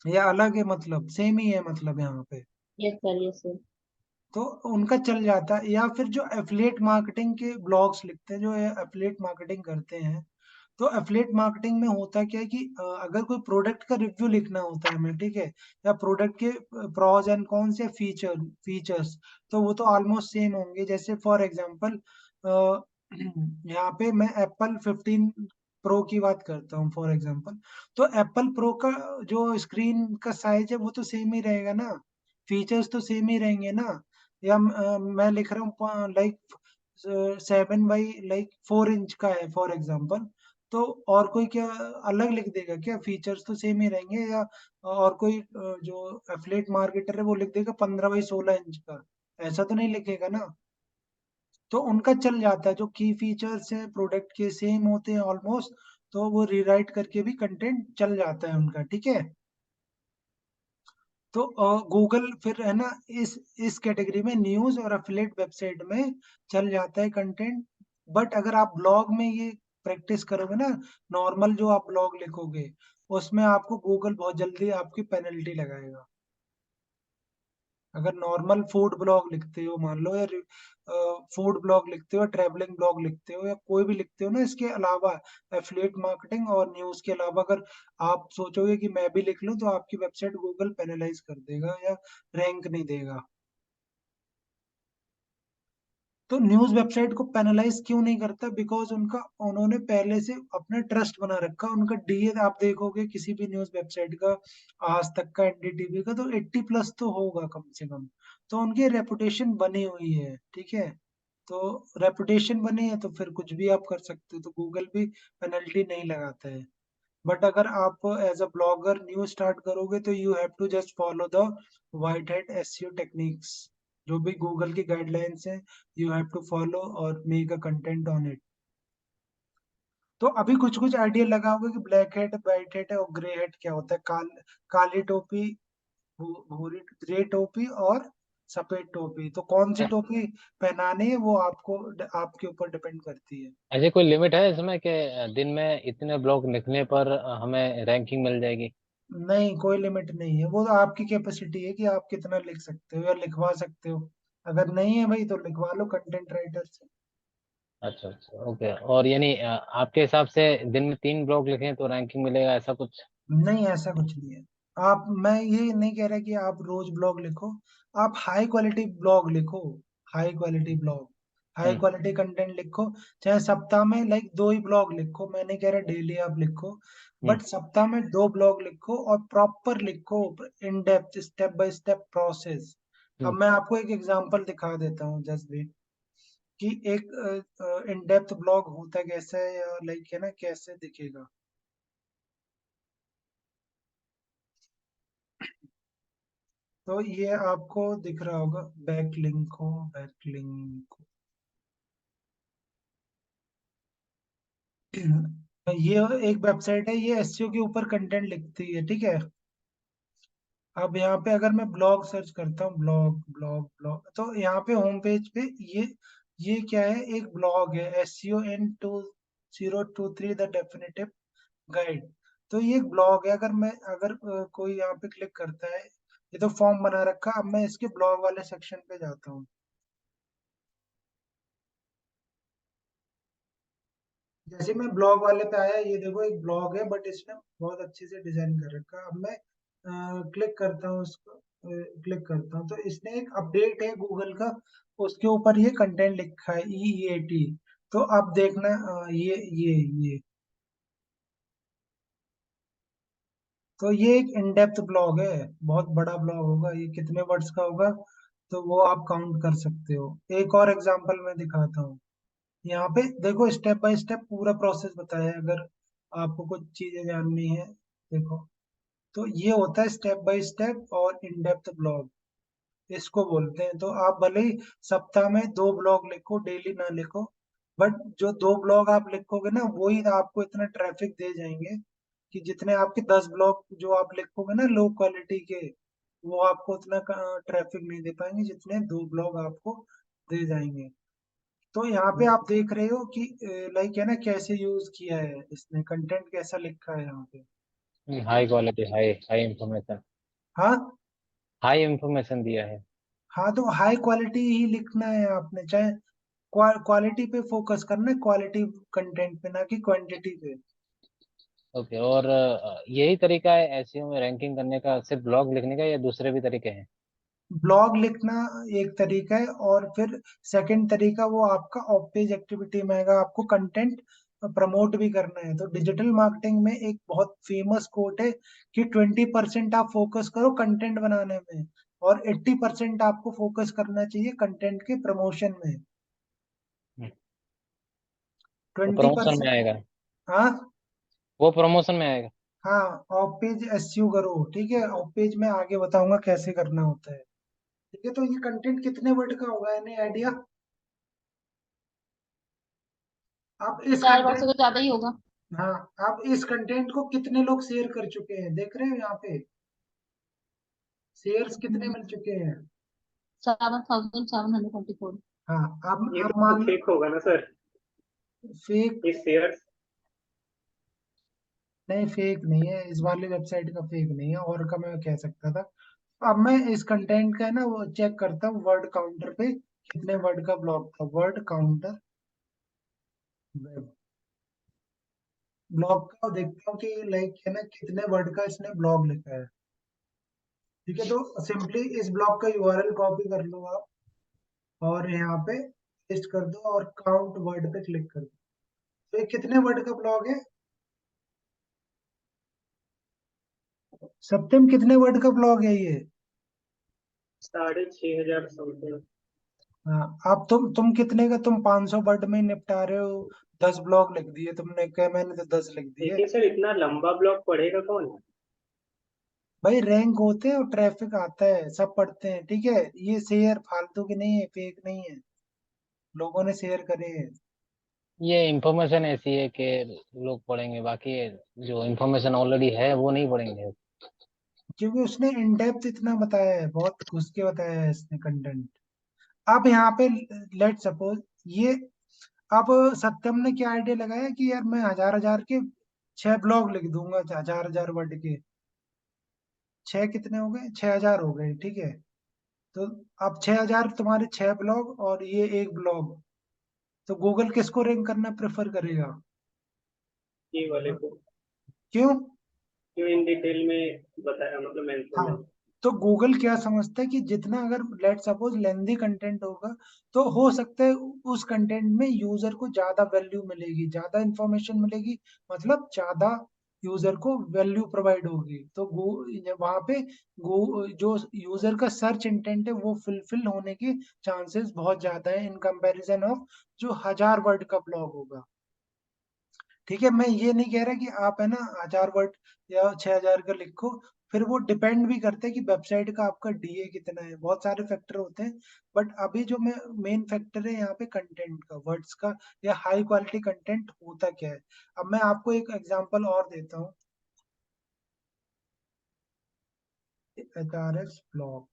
या अलग है? मतलब सेम ही है मतलब यहाँ पे। Yes sir, yes sir. तो उनका चल जाता है। या फिर जो एफिलिएट मार्केटिंग के ब्लॉग्स लिखते हैं, जो एफिलिएट मार्केटिंग करते हैं, तो एफिलिएट मार्केटिंग में होता क्या है कि अगर कोई प्रोडक्ट का रिव्यू लिखना होता है हमें, ठीक है, या प्रोडक्ट के प्रॉज एंड कॉन्स या फीचर्स, तो वो तो ऑलमोस्ट सेम होंगे। जैसे फॉर एग्जांपल यहाँ पे मैं एप्पल 15 प्रो की बात करता हूँ फॉर एग्जांपल, तो एप्पल प्रो का जो स्क्रीन का साइज है वो तो सेम ही रहेगा ना, फीचर्स तो सेम ही रहेंगे ना। या मैं लिख रहा हूँ लाइक 7 बाई लाइक 4 इंच का है फॉर एग्जांपल, तो और कोई क्या अलग लिख देगा क्या? फीचर्स तो सेम ही रहेंगे। या और कोई जो एफिलिएट मार्केटर है वो लिख देगा 15 बाई 16 इंच का, ऐसा तो नहीं लिखेगा ना। तो उनका चल जाता है, जो की फीचर्स हैं प्रोडक्ट के सेम होते हैं ऑलमोस्ट, तो वो रीराइट करके भी कंटेंट चल जाता है उनका, ठीक है। तो गूगल फिर है ना इस कैटेगरी में न्यूज और एफिलिएट वेबसाइट में चल जाता है कंटेंट। बट अगर आप ब्लॉग में ये प्रैक्टिस करोगे ना, नॉर्मल जो आप ब्लॉग लिखोगे, उसमें आपको गूगल बहुत जल्दी आपकी पेनल्टी लगाएगा। अगर नॉर्मल फूड ब्लॉग लिखते हो मान लो, या फूड ब्लॉग लिखते हो, ट्रैवलिंग ब्लॉग लिखते हो, या कोई भी लिखते हो ना, इसके अलावा एफिलिएट मार्केटिंग और न्यूज के अलावा, अगर आप सोचोगे कि मैं भी लिख लूं, तो आपकी वेबसाइट गूगल पेनलाइज कर देगा या रैंक नहीं देगा। तो न्यूज वेबसाइट को पेनलाइज क्यों नहीं करता? बिकॉज उनका उन्होंने पहले से अपना ट्रस्ट बना रखा, उनका डीए आप देखोगे किसी भी न्यूज वेबसाइट का, आज तक का, एनडीटीवी का, तो 80+ तो होगा कम से कम। तो उनकी रेपुटेशन बनी हुई है, ठीक है। तो रेपुटेशन बनी है तो फिर कुछ भी आप कर सकते हो, तो गूगल भी पेनल्टी नहीं लगाता है। बट अगर आप as a blogger new start करोगे, तो you have to just follow the white hat SEO techniques, जो भी गूगल की गाइडलाइंस हैं, यू हैव टू फॉलो और make a content on it. तो अभी कुछ कुछ आइडिया लगा होगा कि ब्लैक हेट, व्हाइट हेट और ग्रे हेट क्या होता है। काली टोपी, भूरी ग्रे टोपी और सफेद टोपी, तो कौन सी अ- टोपी पहनानी है वो आपको आपके ऊपर डिपेंड करती है। ऐसे कोई लिमिट है इसमें कि दिन में इतने ब्लॉग लिखने पर हमें रैंकिंग मिल जाएगी? नहीं, कोई लिमिट नहीं है, वो तो आपकी कैपेसिटी है कि आप कितना लिख सकते हो या लिखवा सकते हो। अगर नहीं है भाई तो लिखवा लो कंटेंट राइटर से। अच्छा अच्छा, ओके। और यानी आपके हिसाब से दिन में 3 ब्लॉग लिखें तो रैंकिंग मिलेगा, ऐसा कुछ? नहीं, ऐसा कुछ नहीं है। आप, मैं ये नहीं कह रहा कि आप रोज ब्लॉग लिखो, आप हाई क्वालिटी ब्लॉग लिखो। हाई क्वालिटी ब्लॉग, हाई हम्म। क्वालिटी कंटेंट लिखो। चाहे सप्ताह में लाइक 2 ही ब्लॉग लिखो, मैं नहीं कह रहा डेली आप लिखो, हम्म। बट सप्ताह में 2 ब्लॉग लिखो और प्रॉपर लिखो, in depth step by step process. अब हम्म। मैं आपको एक एग्जांपल दिखा देता हूँ जस्ट भी, कि एक इन डेप्थ ब्लॉग होता कैसा है, या लाइक है ना कैसे दिखेगा। तो ये आपको दिख रहा होगा, बैकलिंक हो, बैकलिंक। ये एक वेबसाइट है, ये एसईओ के ऊपर कंटेंट लिखती है, ठीक है। अब यहाँ पे अगर मैं ब्लॉग सर्च करता हूँ, ब्लॉग ब्लॉग ब्लॉग, तो यहाँ पे होम पेज पे ये क्या है, एक ब्लॉग है, SEO in 2023 the definitive guide. तो ये एक ब्लॉग है, अगर कोई यहाँ पे क्लिक करता है, ये तो फॉर्म बना रखा। अब मैं इसके ब्लॉग वाले सेक्शन पे जाता हूँ। जैसे मैं ब्लॉग वाले पे आया, ये देखो एक ब्लॉग है, बट इसने बहुत अच्छे से डिजाइन कर रखा है। अब मैं क्लिक करता हूँ उसको, क्लिक करता हूँ तो इसने एक अपडेट है गूगल का, उसके ऊपर ये कंटेंट लिखा है EEAT। तो अब देखना, ये तो ये एक इन डेप्थ ब्लॉग है, बहुत बड़ा ब्लॉग होगा, ये कितने वर्ड्स का होगा तो वो आप काउंट कर सकते हो। एक और एग्जांपल मैं दिखाता हूँ। यहाँ पे देखो स्टेप बाय स्टेप पूरा प्रोसेस बताया है, अगर आपको कुछ चीजें जाननी है देखो। तो ये होता है स्टेप बाय स्टेप और इन डेप्थ ब्लॉग, इसको बोलते हैं। तो आप भले ही सप्ताह में 2 ब्लॉग लिखो, डेली ना लिखो, बट जो 2 ब्लॉग आप लिखोगे ना, वही आपको इतना ट्रैफिक दे जाएंगे कि जितने आपके 10 ब्लॉग जो आप लिखोगे ना लो क्वालिटी के, वो आपको उतना ट्रैफिक नहीं दे पाएंगे जितने 2 ब्लॉग आपको दे जाएंगे। तो यहाँ पे आप देख रहे हो कि लाइक है ना कैसे यूज किया है इसने, कंटेंट कैसा लिखा है यहाँ पे। High quality, high high information, हाँ, हाई इंफॉर्मेशन दिया है। हाँ, तो हाई क्वालिटी ही लिखना है आपने, चाहे क्वालिटी पे फोकस करना है, क्वालिटी कंटेंट पे, ना कि क्वांटिटी पे। ओके। और यही तरीका है एसईओ में रैंकिंग करने का, सिर्फ ब्लॉग लिखने का, या दूसरे भी तरीके हैं? ब्लॉग लिखना एक तरीका है, और फिर सेकंड तरीका वो आपका ऑफ पेज एक्टिविटी में आएगा, आपको कंटेंट प्रमोट भी करना है। तो डिजिटल मार्केटिंग में एक बहुत फेमस कोट है कि 20% आप फोकस करो कंटेंट बनाने में, और 80% आपको फोकस करना चाहिए कंटेंट के प्रमोशन में। हम्म। वो ट्वेंटी प्रमोशन में परसेंट आएगा? हाँ, वो प्रमोशन में आएगा? हाँ, ऑफ पेज एसईओ करो, ठीक है। ऑफ पेज में आगे बताऊंगा कैसे करना होता है, ठीक है। तो ये कंटेंट कितने वर्ड का होगा, एनी आइडिया? आप इस 4 वर्ष से कंटेंट तो ज्यादा ही होगा। हाँ, आप इस कंटेंट को कितने लोग शेयर कर चुके हैं, देख रहे हो यहाँ पे शेयर्स कितने मिल चुके हैं। 7,724। हाँ, ये अब तो मान लो, फेक होगा ना सर, फेक ये शेयर्स? नहीं, फेक नहीं है, इस वाली वेबसाइट का फेक नहीं है, और का मैं कह सकता था। अब मैं इस कंटेंट का है ना वो चेक करता हूँ वर्ड काउंटर पे, कितने वर्ड का ब्लॉग था, वर्ड काउंटर ब्लॉग का, देखता हूँ कि लाइक है ना कितने वर्ड का इसने ब्लॉग लिखा है, ठीक है। तो सिंपली इस ब्लॉग का यूआरएल कॉपी कर लो आप, और यहाँ पे पेस्ट कर दो और काउंट वर्ड पे क्लिक कर दो। तो ये कितने वर्ड का ब्लॉग है, सत्यम कितने वर्ड का ब्लॉग है ये? 6,500 समथिंग। हाँ, अब तुम कितने का, तुम 500 वर्ड में ही निपटा रहे हो, 10 ब्लॉग लिख दिए तुमने, क्या मैंने तो 10 लिख दिए। लेकिन सर इतना लंबा ब्लॉग पढ़ेगा कौन? भाई रैंक होते हैं और ट्रैफिक आता है, सब पढ़ते हैं, ठीक है। ये शेयर फालतू के नहीं है, फेक नहीं है, लोगों ने शेयर करे हैं। ये इंफॉर्मेशन ऐसी है कि लोग पढ़ेंगे, बाकी जो इंफॉर्मेशन ऑलरेडी है वो नहीं पढ़ेंगे। क्योंकि उसने इन डेप्थ इतना बताया है, बहुत घुस के बताया है इसने कंटेंट। अब यहाँ पे लेट सपोज ये, अब सत्यम ने क्या आइडिया लगाया कि यार मैं हजार हजार के 6 ब्लॉग लिख दूंगा, 1000 1000 वर्ड के। 6 कितने हो गए, 6000 हो गए, ठीक है। तो अब 6000 तुम्हारे 6 ब्लॉग और ये एक ब्लॉग, तो गूगल किसको रैंक करना प्रेफर करेगा? ये वाले को क्यों? जो इन डिटेल में बताया, मतलब मेंशन हाँ, है। तो गूगल क्या समझता है कि जितना अगर लेट सपोज लेंदी कंटेंट होगा, तो हो सकता है उस कंटेंट में यूजर को ज्यादा वैल्यू मिलेगी, ज्यादा इंफॉर्मेशन मिलेगी, मतलब ज्यादा यूजर को वैल्यू प्रोवाइड होगी। तो वहां पे जो यूजर का सर्च इंटेंट है वो फुलफिल होने के चांसेस बहुत ज्यादा है इन कंपैरिजन ऑफ जो 1000 वर्ड का ब्लॉग होगा। ठीक है, मैं ये नहीं कह रहा कि आप है ना 1000 वर्ड या 6000 का लिखो। फिर वो डिपेंड भी करता है कि वेबसाइट का आपका डीए कितना है, बहुत सारे फैक्टर होते हैं। बट अभी जो मैं मेन फैक्टर है यहाँ पे कंटेंट का, वर्ड्स का, या हाई क्वालिटी कंटेंट होता क्या है। अब मैं आपको एक एग्जांपल और देता हूँ। HRS ब्लॉग,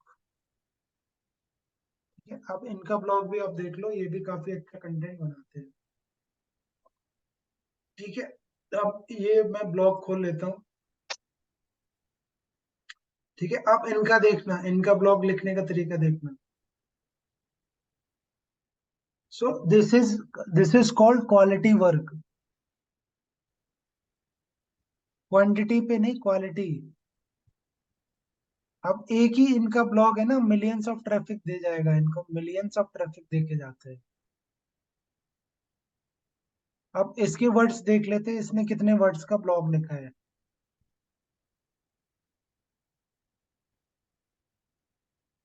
ठीक है। अब इनका ब्लॉग भी आप देख लो, ये भी काफी अच्छा कंटेंट बनाते हैं, ठीक है। अब ये मैं ब्लॉग खोल लेता हूँ, ठीक है। अब इनका देखना, इनका ब्लॉग लिखने का तरीका देखना। So this is called quality work. Quantity पे नहीं, क्वालिटी। अब एक ही इनका ब्लॉग है ना, मिलियंस ऑफ ट्रैफिक दे जाएगा, इनको मिलियंस ऑफ ट्रैफिक दे के जाते हैं। अब इसके वर्ड्स देख लेते हैं, इसने कितने वर्ड्स का ब्लॉग लिखा है।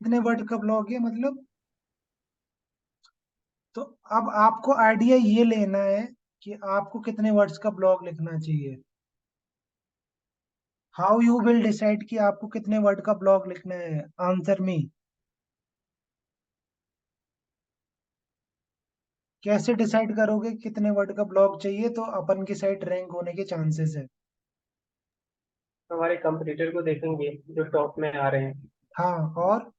कितने वर्ड का ब्लॉग है मतलब। तो अब आपको आइडिया ये लेना है कि आपको कितने वर्ड्स का ब्लॉग लिखना चाहिए। हाउ यू विल डिसाइड कि आपको कितने वर्ड का ब्लॉग लिखना है? Answer me. कैसे डिसाइड करोगे कितने वर्ड का ब्लॉग चाहिए तो अपन की साइट रैंक होने के चांसेस है? हमारे कंपटीटर को देखेंगे जो टॉप में आ रहे हैं। हाँ, और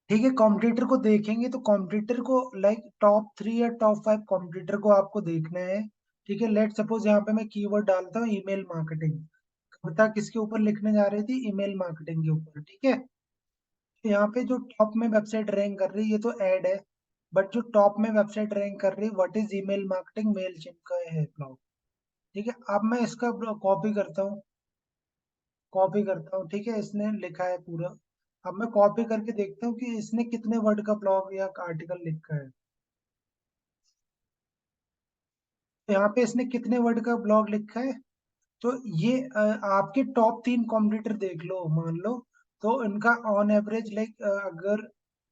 ठीक है, कॉम्पिटिटर को देखेंगे तो कॉम्पिटिटर को लाइक टॉप 3 या टॉप 5 कॉम्पिटिटर को आपको देखना है। ठीक है, लेट सपोज यहाँ पे मैं कीवर्ड डालता हूँ ईमेल मार्केटिंग। कविता किसके ऊपर लिखने जा रही थी? ईमेल मार्केटिंग के ऊपर, ठीक है। तो यहाँ पे जो टॉप में वेबसाइट रैंक कर रही है ये तो ऐड है, बट जो टॉप में वेबसाइट रैंक कर रही है what is email marketing, mail chip का है ब्लॉग। ठीक है, अब मैं इसका कॉपी करता हूँ, कॉपी करता हूँ, ठीक है। इसने लिखा है पूरा। अब मैं कॉपी करके देखता हूँ कि इसने कितने वर्ड का ब्लॉग या आर्टिकल लिखा है। तो यहाँ पे इसने कितने वर्ड का ब्लॉग लिखा है। तो ये आपके टॉप 3 कॉम्पिटिटर देख लो, मान लो। तो इनका ऑन एवरेज लाइक अगर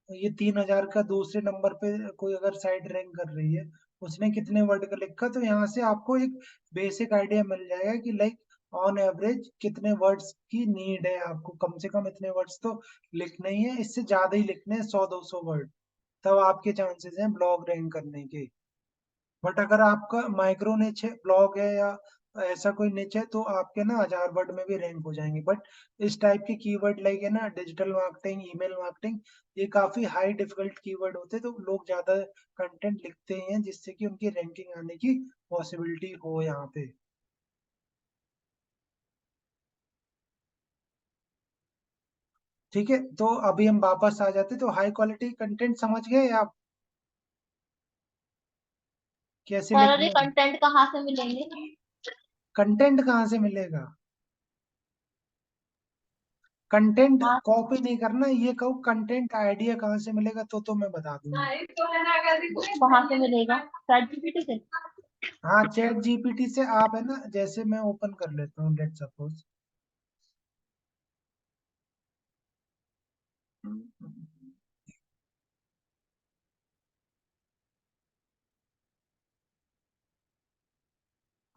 ये 3000 का दूसरे नंबर पे कोई अगर साइट रैंक कर रही है, उसने कितने वर्ड का लिखा, तो यहाँ से आपको एक बेसिक आइडिया मिल जाएगा कि लाइक ऑन एवरेज कितने वर्ड्स की नीड है आपको। कम से कम इतने वर्ड्स तो लिखने ही है, इससे ज्यादा ही लिखने हैं, 100 200 वर्ड। तब आपके चांसेस हैं ब्लॉग रैंक करने के। बट अगर आपका माइक्रो निच है, ब्लॉग है, या ऐसा कोई निच है, तो आपके ना 1000 वर्ड में भी रैंक हो जाएंगे। बट इस टाइप के कीवर्ड लाइक है ना डिजिटल मार्केटिंग, ईमेल मार्केटिंग, ये काफी हाई डिफिकल्ट कीवर्ड होते हैं, तो लोग ज्यादा कंटेंट लिखते हैं जिससे कि उनकी रैंकिंग आने की पॉसिबिलिटी हो यहाँ पे। ठीक है, तो अभी हम वापस आ जाते, तो हाई क्वालिटी कंटेंट समझ गए आप कैसे सर, अरे लिखना है? कंटेंट कहाँ से मिलेंगे? कंटेंट कहाँ से मिलेगा? कंटेंट हाँ। कॉपी नहीं करना, ये कहो कंटेंट आइडिया कहाँ से मिलेगा, तो मैं बता दूंगा। कहाँ से मिलेगा? चैट जीपीटी से। हाँ, चैट जीपीटी से आप है ना, जैसे मैं ओपन कर लेता हूँ लेट सपोज।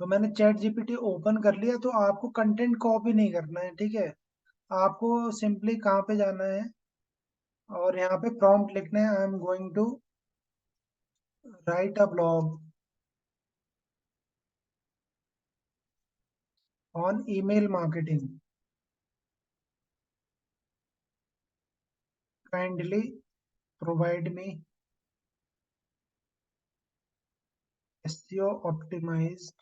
तो मैंने चैट जीपीटी ओपन कर लिया, तो आपको कंटेंट कॉपी नहीं करना है, ठीक है। आपको सिंपली कहाँ पे जाना है, और यहाँ पे प्रॉम्प्ट लिखना है, I am going to write a blog. on email marketing. Kindly provide me SEO optimized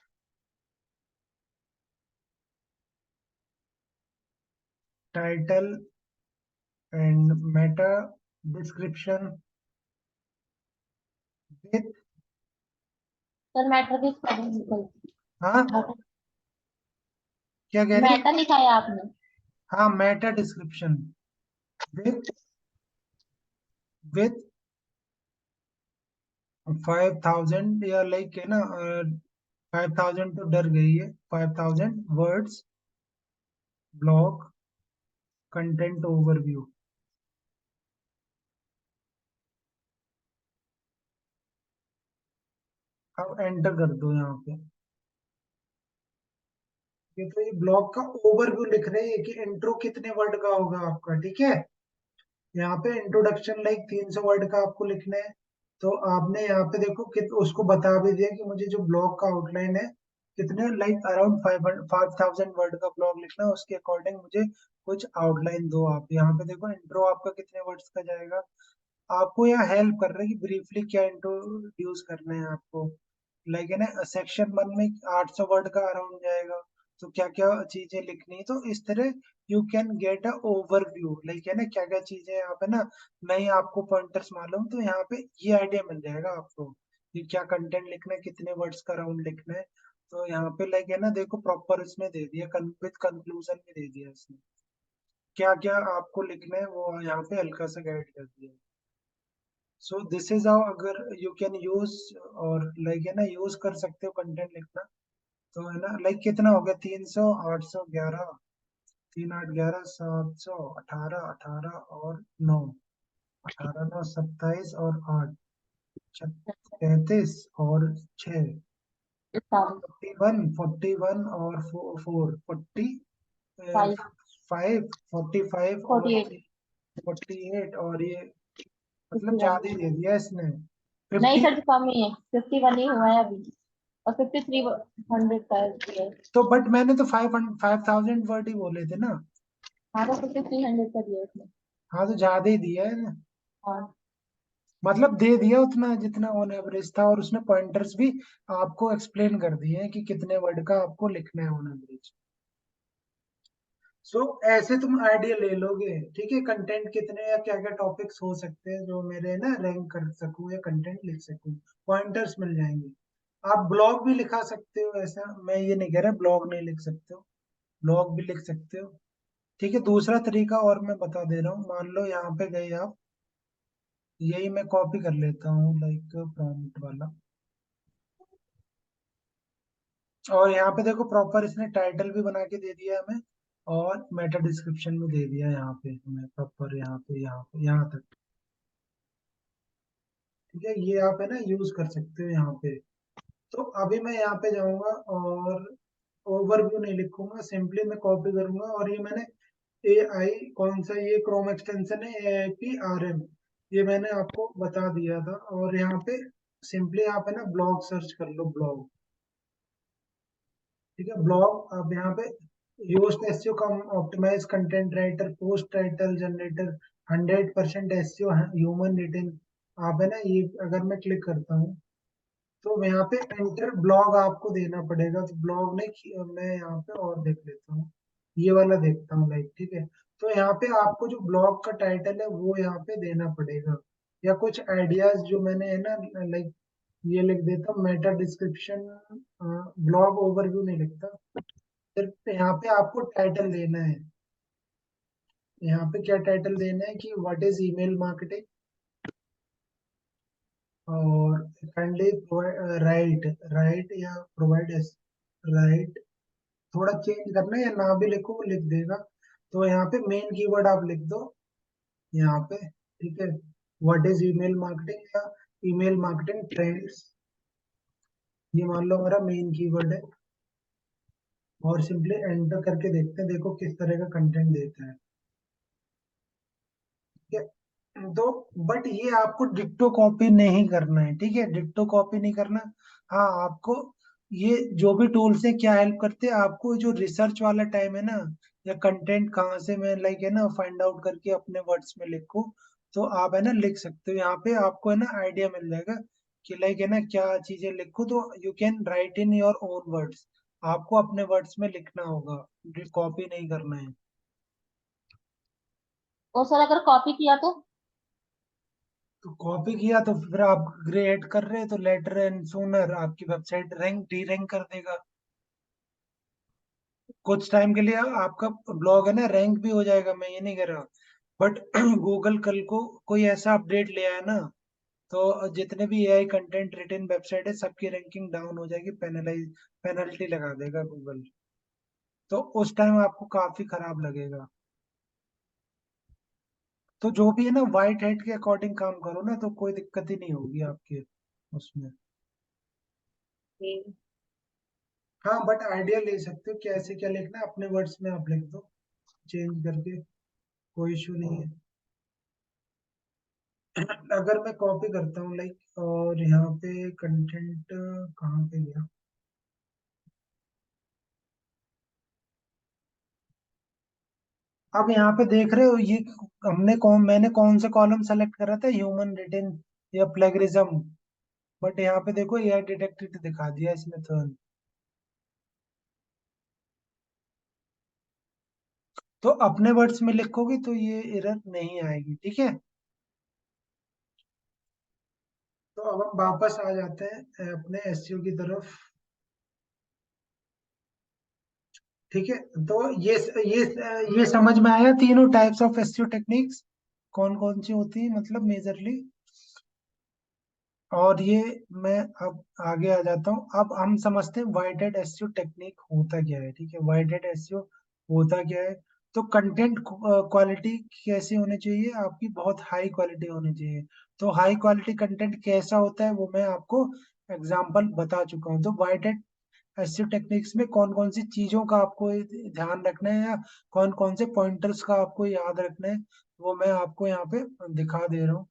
title and meta description with sir matter किस पर हाँ क्या कह रही है? मैटर लिखा है आपने? हाँ मेटा डिस्क्रिप्शन with 5000 या लाइक है ना 5000 तो डर गई है 5000 वर्ड्स ब्लॉग कंटेंट ओवरव्यू। अब एंटर कर दो यहाँ पे। ये तो ये ब्लॉग का ओवरव्यू लिख रहे हैं कि इंट्रो कितने वर्ड का होगा आपका, ठीक है। यहाँ पे इंट्रोडक्शन लाइक 300 वर्ड का आपको लिखना है। तो आपने यहाँ पे देखो कि उसको बता भी दिया कि मुझे जो ब्लॉग का आउटलाइन है कितने लाइक अराउंड 5000 वर्ड का ब्लॉग लिखना है, उसके अकॉर्डिंग मुझे कुछ आउटलाइन दो। आप यहाँ पे देखो इंट्रो आपका कितने वर्ड्स का जाएगा। आपको यहाँ हेल्प कर रहा है कि ब्रीफली क्या इंट्रोड्यूस करना है आपको। लाइक है ना सेक्शन 1 में 800 वर्ड का अराउंड जाएगा, तो क्या क्या चीजें लिखनी है। तो इस तरह you can get a overview like है ना क्या क्या चीजें यहाँ पे ना नहीं आपको पॉइंटर्स मालूम, तो यहाँ पे ये आइडिया मिल जाएगा आपको कि क्या कंटेंट लिखना है, कितने वर्ड्स का राउंड लिखना है। तो यहाँ पे लाइक है ना देखो प्रॉपर इसमें दे दिया विद कंक्लूजन भी दे दिया इसने, क्या क्या आपको लिखना है वो यहाँ पे हल्का सा गाइड कर दिया। सो दिस इज हाउ अगर यू कैन यूज और लाइक है ना यूज कर सकते हो कंटेंट लिखना। तो है ना लाइक कितना हो गया 300 811 3 8 11 700 18 18 और 9 18 9 27 और 8 33 और 6 41 और 4 40 फाइव 5 45 और 48 48 और ये मतलब 51। ज्यादा ही दे दिया इसने नहीं 50। सर कम ही है, 51 ही हुआ है अभी, और 5300 का है। तो बट मैंने तो 5000 वर्ड ही बोले थे ना। हाँ तो 5300 का दिया उसने। हाँ तो ज्यादा ही दिया है ना, हाँ मतलब दे दिया उतना जितना ऑन एवरेज था, और उसने पॉइंटर्स भी आपको एक्सप्लेन कर दिए हैं कि कितने वर्ड का आपको लिखना है ऑन एवरेज। सो ऐसे तुम आइडिया ले लोगे, ठीक है, कंटेंट कितने या क्या क्या टॉपिक्स हो सकते हैं जो मेरे ना रैंक कर सकूं या कंटेंट लिख सकूं, पॉइंटर्स मिल जाएंगे। आप ब्लॉग भी लिखा सकते हो, ऐसा मैं ये नहीं कह रहा ब्लॉग नहीं लिख सकते हो, ब्लॉग भी लिख सकते हो। ठीक है, दूसरा तरीका और मैं बता दे रहा हूँ। मान लो यहाँ पे गए आप, यही मैं कॉपी कर लेता हूँ लाइक प्रॉम्प्ट वाला, और यहाँ पे देखो प्रॉपर इसने टाइटल भी बना के दे दिया हमें, और मेटा डिस्क्रिप्शन भी दे दिया यहाँ पे हमें प्रॉपर, यहाँ पे यहाँ तक। ठीक है, ये आप है ना यूज कर सकते हो यहाँ पे। तो अभी मैं यहाँ पे जाऊंगा और ओवरव्यू नहीं लिखूंगा, सिंपली मैं कॉपी करूंगा, और ये मैंने ए आई कौन सा ये क्रोम एक्सटेंशन है AIP RM, ये मैंने आपको बता दिया था। और यहाँ पे सिंपली आप है ना ब्लॉग सर्च कर लो, ब्लॉग। ठीक है, ब्लॉग अब यहाँ पे यूज एसईओ का optimise content writer post title generator 100% SEO human written. आप है ना ये अगर मैं क्लिक करता हूँ तो यहाँ पे एंटर ब्लॉग आपको देना पड़ेगा, तो ब्लॉग नहीं मैं यहाँ पे और देख लेता हूँ, ये वाला देखता हूँ लाइक। ठीक है, तो यहाँ पे आपको जो ब्लॉग का टाइटल है वो यहाँ पे देना पड़ेगा, या कुछ आइडियाज जो मैंने है ना लाइक ये लिख देता हूँ मेटा डिस्क्रिप्शन, ब्लॉग ओवरव्यू नहीं लिखता, सिर्फ यहाँ पे आपको टाइटल देना है। यहाँ पे क्या टाइटल देना है कि व्हाट इज ईमेल मार्केटिंग, और काइंडली राइट राइट या प्रोवाइड राइट, थोड़ा चेंज करना है या ना भी लिखो वो लिख देगा। तो यहाँ पे मेन कीवर्ड आप लिख दो यहाँ पे। ठीक है, व्हाट इज ईमेल मार्केटिंग या ईमेल मार्केटिंग ट्रेंड्स, ये मान लो हमारा मेन कीवर्ड है, और सिंपली एंटर करके देखते हैं देखो किस तरह का कंटेंट देता है। ठीक है, तो बट ये आपको डिक्टो कॉपी नहीं करना है, ठीक है, डिक्टो कॉपी नहीं करना। हाँ आपको ये जो भी टूल्स हैं क्या हेल्प करते हैं आपको, जो रिसर्च वाला टाइम है ना, या कंटेंट कहाँ से मैं लाइक है ना फाइंड आउट करके अपने वर्ड्स में लिखूं, तो आप है ना लिख सकते हो यहाँ पे, आपको है ना आइडिया मिल जाएगा कि लाइक है ना क्या चीजें लिखूं, तो you can write in your own words. आपको अपने वर्ड्स में लिखना होगा, कॉपी नहीं करना है। और सर अगर कॉपी किया तो? तो कॉपी किया तो फिर आप ग्रेड कर रहे हैं, तो लेटर एंड सूनर आपकी वेबसाइट रैंक डी रैंक कर देगा। कुछ टाइम के लिए आपका ब्लॉग है ना रैंक भी हो जाएगा, मैं ये नहीं कह रहा, बट गूगल कल को कोई ऐसा अपडेट ले आया ना, तो जितने भी एआई कंटेंट रिटन वेबसाइट है सबकी रैंकिंग डाउन हो जाएगी, पेनल्टी लगा देगा गूगल। तो उस टाइम आपको काफी खराब लगेगा। तो जो भी है ना वाइट हेड के अकॉर्डिंग काम करो ना, तो कोई दिक्कत ही नहीं होगी आपके उसमें। हाँ बट आइडिया ले सकते हो कैसे क्या लिखना है, अपने वर्ड्स में आप लिख दो चेंज करके, कोई इशू नहीं है। अगर मैं कॉपी करता हूँ लाइक, और यहाँ पे कंटेंट कहाँ पे गया, अब यहाँ पे देख रहे हो ये मैंने कौन सा कॉलम सेलेक्ट करा था, ह्यूमन रिटन या प्लेगरिज्म, बट यहाँ पे देखो एआई डिटेक्टेड दिखा दिया इसने तुरंत। तो अपने वर्ड्स में लिखोगे तो ये एरर नहीं आएगी, ठीक है। तो अब हम वापस आ जाते हैं अपने एसईओ की तरफ, ठीक है। तो ये समझ में आया तीनों टाइप्स ऑफ एसईओ टेक्निक्स कौन कौन सी होती है, मतलब मेजरली। और ये मैं अब आगे आ जाता हूँ, अब हम समझते हैं वाइडेड एसईओ टेक्निक होता क्या है, ठीक है। वाइडेड एसईओ होता क्या है, तो कंटेंट क्वालिटी कैसी होनी चाहिए आपकी, बहुत हाई क्वालिटी होनी चाहिए। तो हाई क्वालिटी कंटेंट कैसा होता है वो मैं आपको एग्जांपल बता चुका हूँ। तो वाइडेड एसईओ टेक्निक्स में कौन कौन सी चीजों का आपको ध्यान रखना है, या कौन कौन से पॉइंटर्स का आपको याद रखना है, वो मैं आपको यहाँ पे दिखा दे रहा हूँ।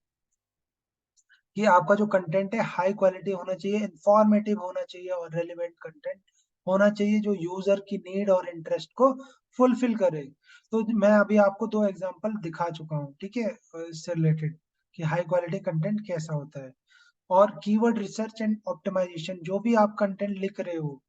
कि आपका जो कंटेंट है हाई क्वालिटी होना चाहिए, इंफॉर्मेटिव होना चाहिए और रेलिवेंट कंटेंट होना चाहिए, जो यूजर की नीड और इंटरेस्ट को फुलफिल करे। तो मैं अभी आपको दो एग्जांपल दिखा चुका हूँ, ठीक है, इससे रिलेटेड कि हाई क्वालिटी कंटेंट कैसा होता है। और कीवर्ड रिसर्च एंड ऑप्टिमाइजेशन, जो भी आप कंटेंट लिख रहे हो,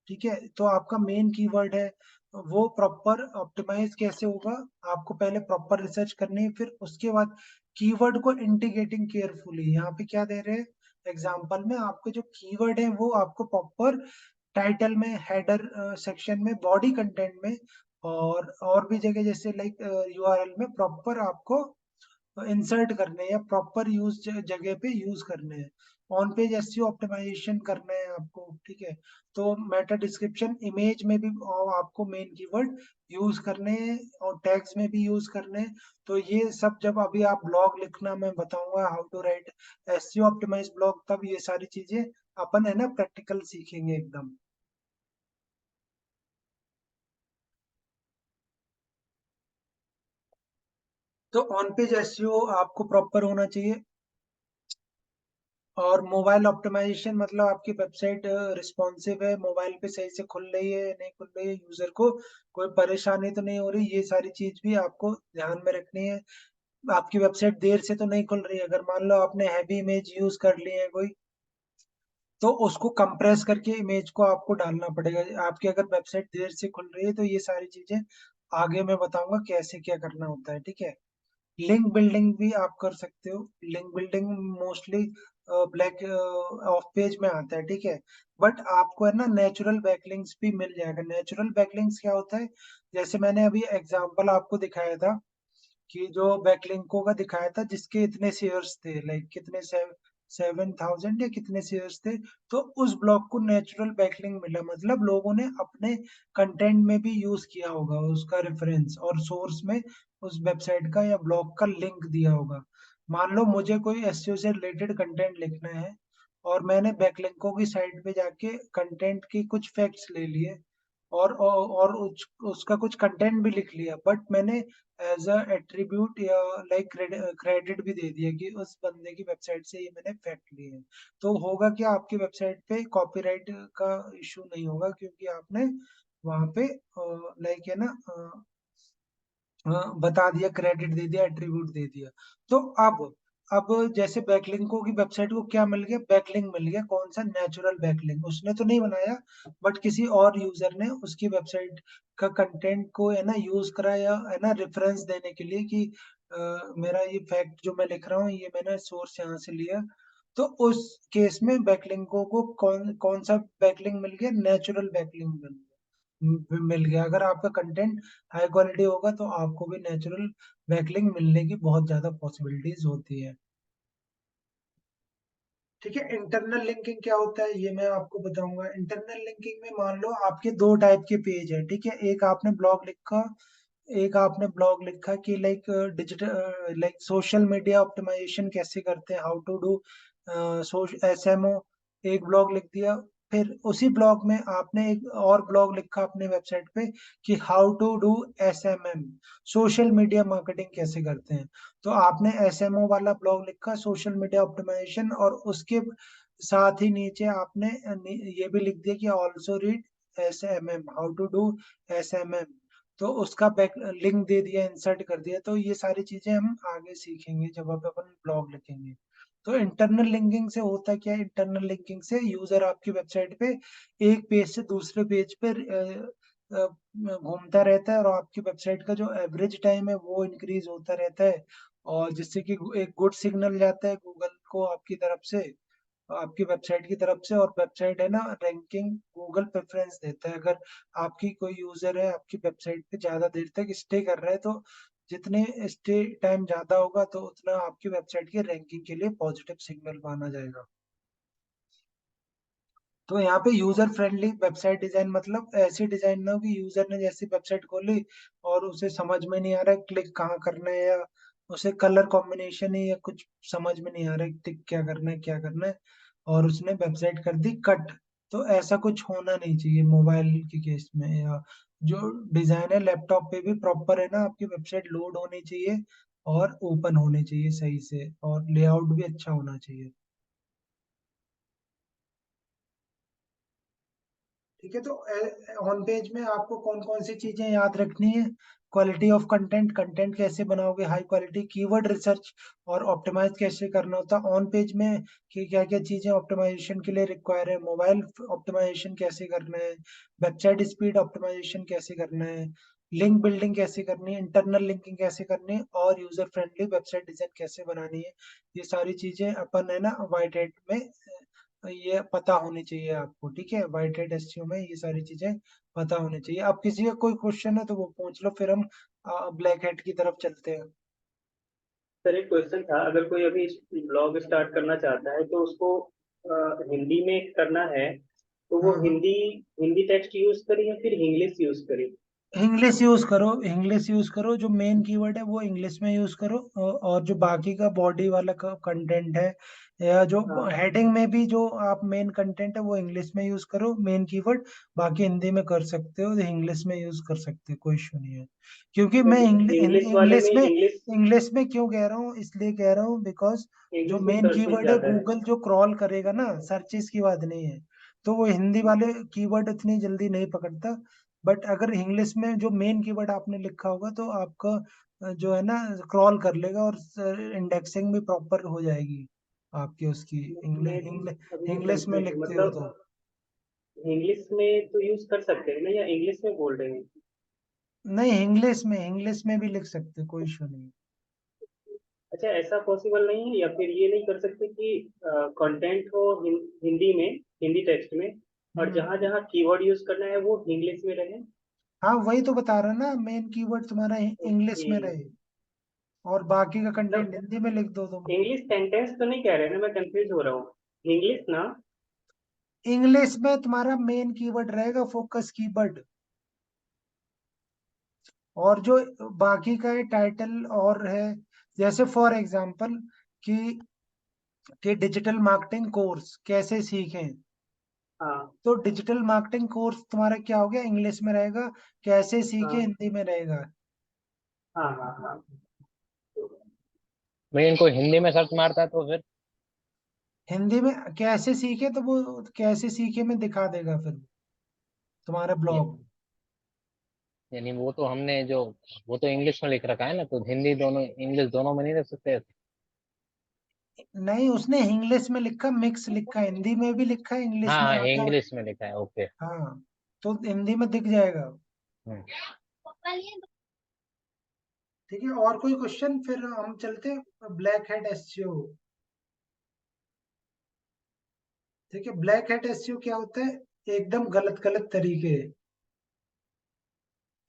ठीक है, तो आपका मेन कीवर्ड है, वो प्रॉपर ऑप्टिमाइज कैसे होगा, आपको पहले प्रॉपर रिसर्च करनी है, फिर उसके बाद कीवर्ड को इंटीग्रेटिंग केयरफुली। यहाँ पे क्या दे रहे हैं एग्जांपल में, आपके जो कीवर्ड है वो आपको प्रॉपर टाइटल में, हेडर सेक्शन में, बॉडी कंटेंट में, और भी जगह जैसे लाइक यूआरएल में प्रॉपर आपको इंसर्ट करने हैं, या प्रॉपर यूज जगह पे यूज करने हैं। ऑन पेज एसईओ ऑप्टिमाइजेशन करना है आपको, ठीक है। तो मेटा डिस्क्रिप्शन इमेज में भी आपको मेन कीवर्ड यूज करने हैं, और टैग्स में भी यूज करने हैं। तो ये सब जब अभी आप ब्लॉग लिखना मैं बताऊंगा how to write SEO optimise blog, तब ये सारी चीजें अपन है ना प्रैक्टिकल सीखेंगे एकदम। तो ऑन पेज एसईओ आपको प्रॉपर होना चाहिए। और मोबाइल ऑप्टिमाइजेशन मतलब आपकी वेबसाइट रिस्पॉन्सिव है, मोबाइल पे सही से खुल रही है नहीं खुल रही है, यूजर को कोई परेशानी तो नहीं हो रही, ये सारी चीज भी आपको ध्यान में रखनी है। आपकी वेबसाइट देर से तो नहीं खुल रही है, अगर मान लो आपने हैवी इमेज यूज कर ली है कोई, तो उसको कंप्रेस करके इमेज को आपको डालना पड़ेगा। आपकी अगर वेबसाइट देर से खुल रही है तो ये सारी चीजें आगे मैं बताऊंगा कैसे क्या करना होता है, ठीक है। लिंक बिल्डिंग भी आप कर सकते हो, link building mostly black of page में आता है, ठीक है। बट आपको है ना नेचुरल बैकलिंक्स भी मिल जाएगा। नेचुरल बैकलिंक्स क्या होता है, जैसे मैंने अभी एग्जांपल आपको दिखाया था कि जो बैकलिंकों का दिखाया था जिसके इतने शेयर्स थे, लाइक कितने 7,000 या कितने शेयर्स थे, तो उस ब्लॉग को नेचुरल बैकलिंक मिला, मतलब लोगों ने अपने कंटेंट में भी यूज किया होगा उसका रेफरेंस, और सोर्स में उस वेबसाइट का या ब्लॉग का लिंक दिया होगा। मान लो मुझे कोई एसईओ से रिलेटेड कंटेंट लिखना है, और मैंने बैकलिंकों की साइट पे जाके कंटेंट की कुछ फैक्ट्स ले लिए, और उसका कुछ कंटेंट भी लिख लिया, बट मैंने एज अ एट्रीब्यूट या लाइक क्रेडिट भी दे दिया कि उस बंदे की वेबसाइट से ये मैंने फैक्ट लिए हैं। तो होगा क्या, आपकी वेबसाइट पे कॉपीराइट का इशू नहीं होगा, क्योंकि आपने वहां पे लाइक है ना बता दिया, क्रेडिट दे दिया, एट्रीब्यूट दे दिया। तो अब जैसे बैकलिंको की वेबसाइट को क्या मिल गया, बैकलिंक मिल गया। कौन सा? Natural backlink. उसने तो नहीं बनाया, बट किसी और यूजर ने उसकी वेबसाइट का कंटेंट को है ना यूज करा, या है ना रेफरेंस देने के लिए कि मेरा ये फैक्ट जो मैं लिख रहा हूँ, ये मैंने सोर्स यहाँ से लिया। तो उस केस में बैकलिंको को कौन कौन सा बैकलिंक मिल गया? नेचुरल बैकलिंक मिल गया। अगर आपका कंटेंट हाई क्वालिटी होगा तो आपको भी नेचुरल बैकलिंक मिलने की बहुत ज्यादा पॉसिबिलिटीज होती है। ठीक है, इंटरनल लिंकिंग क्या होता है ये मैं आपको बताऊंगा। इंटरनल लिंकिंग में मान लो आपके दो टाइप के पेज है, ठीक है। एक आपने ब्लॉग लिखा कि like digital like social media optimisation कैसे करते हैं, हाउ टू डू एसएमओ, एक ब्लॉग लिख दिया। फिर उसी ब्लॉग में आपने एक और ब्लॉग लिखा अपने वेबसाइट पे कि how to do SMM, social media marketing कैसे करते हैं। तो आपने एसएमओ वाला ब्लॉग लिखा, सोशल मीडिया ऑप्टिमाइजेशन, और उसके साथ ही नीचे आपने ये भी लिख दिया कि also read SMM, how to do SMM. तो उसका बैक लिंक दे दिया, इंसर्ट कर दिया। तो ये सारी चीजें हम आगे सीखेंगे जब आप अपन ब्लॉग लिखेंगे। तो इंटरनल लिंकिंग से होता क्या है? इंटरनल लिंकिंग से यूजर आपकी वेबसाइट पे एक पेज से दूसरे पेज पे घूमता रहता है, और आपकी वेबसाइट का जो एवरेज टाइम है वो इंक्रीज होता रहता है, और जिससे कि एक गुड सिग्नल जाता है गूगल को आपकी तरफ से, आपकी वेबसाइट की तरफ से। और वेबसाइट है ना रैंकिंग गूगल प्रेफरेंस देता है। अगर आपकी कोई यूजर है आपकी वेबसाइट पे ज्यादा देर तक स्टे कर रहा है, तो जितने स्टे टाइम ज्यादा होगा तो उतना आपकी वेबसाइट की रैंकिंग के लिए पॉजिटिव सिग्नल माना जाएगा। तो यहाँ पे यूजर फ्रेंडली वेबसाइट डिजाइन मतलब ऐसी डिजाइन ना हो कि यूजर ने जैसी वेबसाइट खोली और उसे समझ में नहीं आ रहा है क्लिक कहाँ करना है, या उसे कलर कॉम्बिनेशन ही या कुछ समझ में नहीं आ रहा है टिक क्या करना है क्या करना है, और उसने वेबसाइट कर दी कट। तो ऐसा कुछ होना नहीं चाहिए मोबाइल के केस में, या जो डिजाइन है लैपटॉप पे भी प्रॉपर है ना, आपकी वेबसाइट लोड होनी चाहिए और ओपन होनी चाहिए सही से, और लेआउट भी अच्छा होना चाहिए। ठीक है, तो ऑन पेज में आपको कौन कौन सी चीजें याद रखनी है? क्वालिटी ऑफ कंटेंट, कंटेंट कैसे बनाओगे हाई क्वालिटी, कीवर्ड रिसर्च और ऑप्टिमाइज कैसे करना होता है ऑन पेज में, कि क्या क्या चीजें ऑप्टिमाइजेशन के लिए रिक्वायर है, मोबाइल ऑप्टिमाइजेशन कैसे करना है, वेबसाइट स्पीड ऑप्टिमाइजेशन कैसे करना है, लिंक बिल्डिंग कैसे करनी है, इंटरनल लिंकिंग कैसे करनी है, और यूजर फ्रेंडली वेबसाइट डिजाइन कैसे बनानी है। ये सारी चीजें अपन है ना व्हाइट हेड में ये पता होनी चाहिए आपको। ठीक है, वाइट हेड एसईओ में ये सारी चीजें पता होनी चाहिए। अब किसी का कोई क्वेश्चन है तो वो पूछ लो, फिर हम ब्लैक हेड की तरफ चलते हैं। सर एक क्वेश्चन था, अगर कोई अभी ब्लॉग स्टार्ट करना चाहता है तो उसको हिंदी में करना है, तो वो हाँ हाँ, हिंदी हिंदी टेक्स्ट यूज करे या फिर इंग्लिश यूज करे? इंग्लिश यूज करो, इंग्लिश यूज करो। जो मेन कीवर्ड है वो इंग्लिश में यूज करो, और जो बाकी का बॉडी वाला का कंटेंट है, या जो हाँ। हेडिंग में भी जो आप मेन कंटेंट है वो इंग्लिश में यूज करो मेन कीवर्ड। बाकी हिंदी में कर सकते हो, इंग्लिश में यूज कर सकते हो, कोई इशू नहीं है। क्योंकि तो मैं इंग्लिश वाले में इंग्लिश में क्यों कह रहा हूँ, इसलिए कह रहा हूँ बिकॉज जो इंग्लिश में मेन सर्चेज कीवर्ड है ज्यादा है। गूगल जो क्रॉल करेगा ना, सर्चेस की बात नहीं है। तो वो हिंदी वाले कीवर्ड इतनी जल्दी नहीं पकड़ता। बट अगर इंग्लिश में जो मेन कीवर्ड आपने लिखा होगा तो आपका जो है ना क्रॉल कर लेगा, और इंडेक्सिंग भी प्रॉपर हो जाएगी आपकी उसकी। मैं भी अभी भी इंग्लिश में कंफ्यूज हूँ, लिखते हो तो। मतलब इंग्लिश में तो यूज कर सकते हैं ना, या इंग्लिश में बोल रहे हैं? नहीं, इंग्लिश में भी लिख सकते हो, कोई इशू नहीं। अच्छा, ऐसा पॉसिबल नहीं है, या फिर ये नहीं कर सकते कि कंटेंट हो हिंदी में, हिंदी टेक्स्ट में, और हम्म, जहां जहां कीवर्ड यूज करना है वो इंग्लिश में रहे? हाँ वही तो बता रहा ना, मेन कीवर्ड तुम्हारा इंग्लिश ओके। में रहे, और बाकी का कंटेंट मतलब हिंदी में लिख दो तुम। इंग्लिश सेंटेंस तो नहीं कह रहे ना, मैं कंफ्यूज हो रहा हूँ। इंग्लिश ना? इंग्लिश में तुम्हारा मेन कीवर्ड रहेगा फोकस कीवर्ड, और जो बाकी का है टाइटल और है। जैसे फॉर एग्जांपल कि डिजिटल मार्केटिंग कोर्स कैसे सीखें, हाँ तो डिजिटल मार्केटिंग कोर्स तुम्हारा क्या हो गया, इंग्लिश में रहेगा, कैसे सीखे हाँ हिंदी में रहेगा। हाँ हाँ हाँ। मैं इनको हिंदी में सर्च मारता तो फिर हिंदी में कैसे सीखे, तो वो कैसे सीखे में दिखा देगा फिर तुम्हारा ये- ब्लॉग। यानी वो तो हमने जो वो तो इंग्लिश में लिख रखा है ना, तो हिंदी दोनों इंग्लिश दोनों में नहीं रख सकते? नहीं, उसने इंग्लिश में लिखा, मिक्स लिखा, हिंदी में भी लिखा है, हाँ इंग्लिश में हाँ, आता है। इंग्लिश में लिखा है, ओके। हाँ, तो हिंदी में दिख जाएगा। हम्म। ठीक है, और कोई क्वेश्चन, फिर हम चलते ब्लैक हेड एसईओ। ठीक है, ब्लैक हेड एसईओ क्या होता है, एकदम गलत गलत तरीके,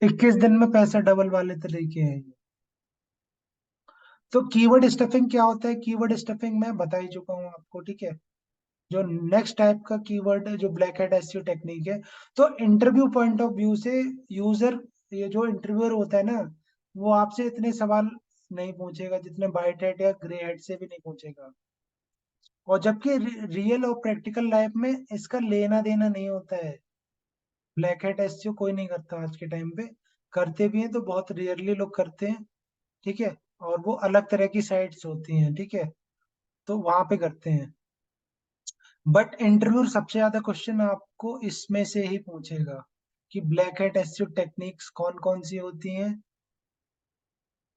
21 दिन में पैसा डबल वाले तरीके हैं ये। तो कीवर्ड स्टफिंग क्या होता है, कीवर्ड स्टफिंग मैं बता ही चुका हूँ आपको। ठीक है, जो नेक्स्ट टाइप का कीवर्ड है जो ब्लैक हेड एसईओ टेक्निक है, तो इंटरव्यू पॉइंट ऑफ व्यू से यूजर, ये जो इंटरव्यूअर होता है ना, वो आपसे इतने सवाल नहीं पूछेगा जितने वाइट हेड या ग्रे हेड से भी नहीं पूछेगा। और जबकि रियल और प्रैक्टिकल लाइफ में इसका लेना देना नहीं होता है। ब्लैक हेड एसईओ कोई नहीं करता आज के टाइम पे, करते भी हैं तो बहुत रेयरली लोग करते हैं। ठीक है, और वो अलग तरह की साइट्स होती हैं। ठीक है, तो वहां पे करते हैं। बट इंटरव्यू सबसे ज्यादा क्वेश्चन आपको इसमें से ही पूछेगा कि ब्लैक हेड एसईओ टेक्निक्स कौन कौन सी होती हैं,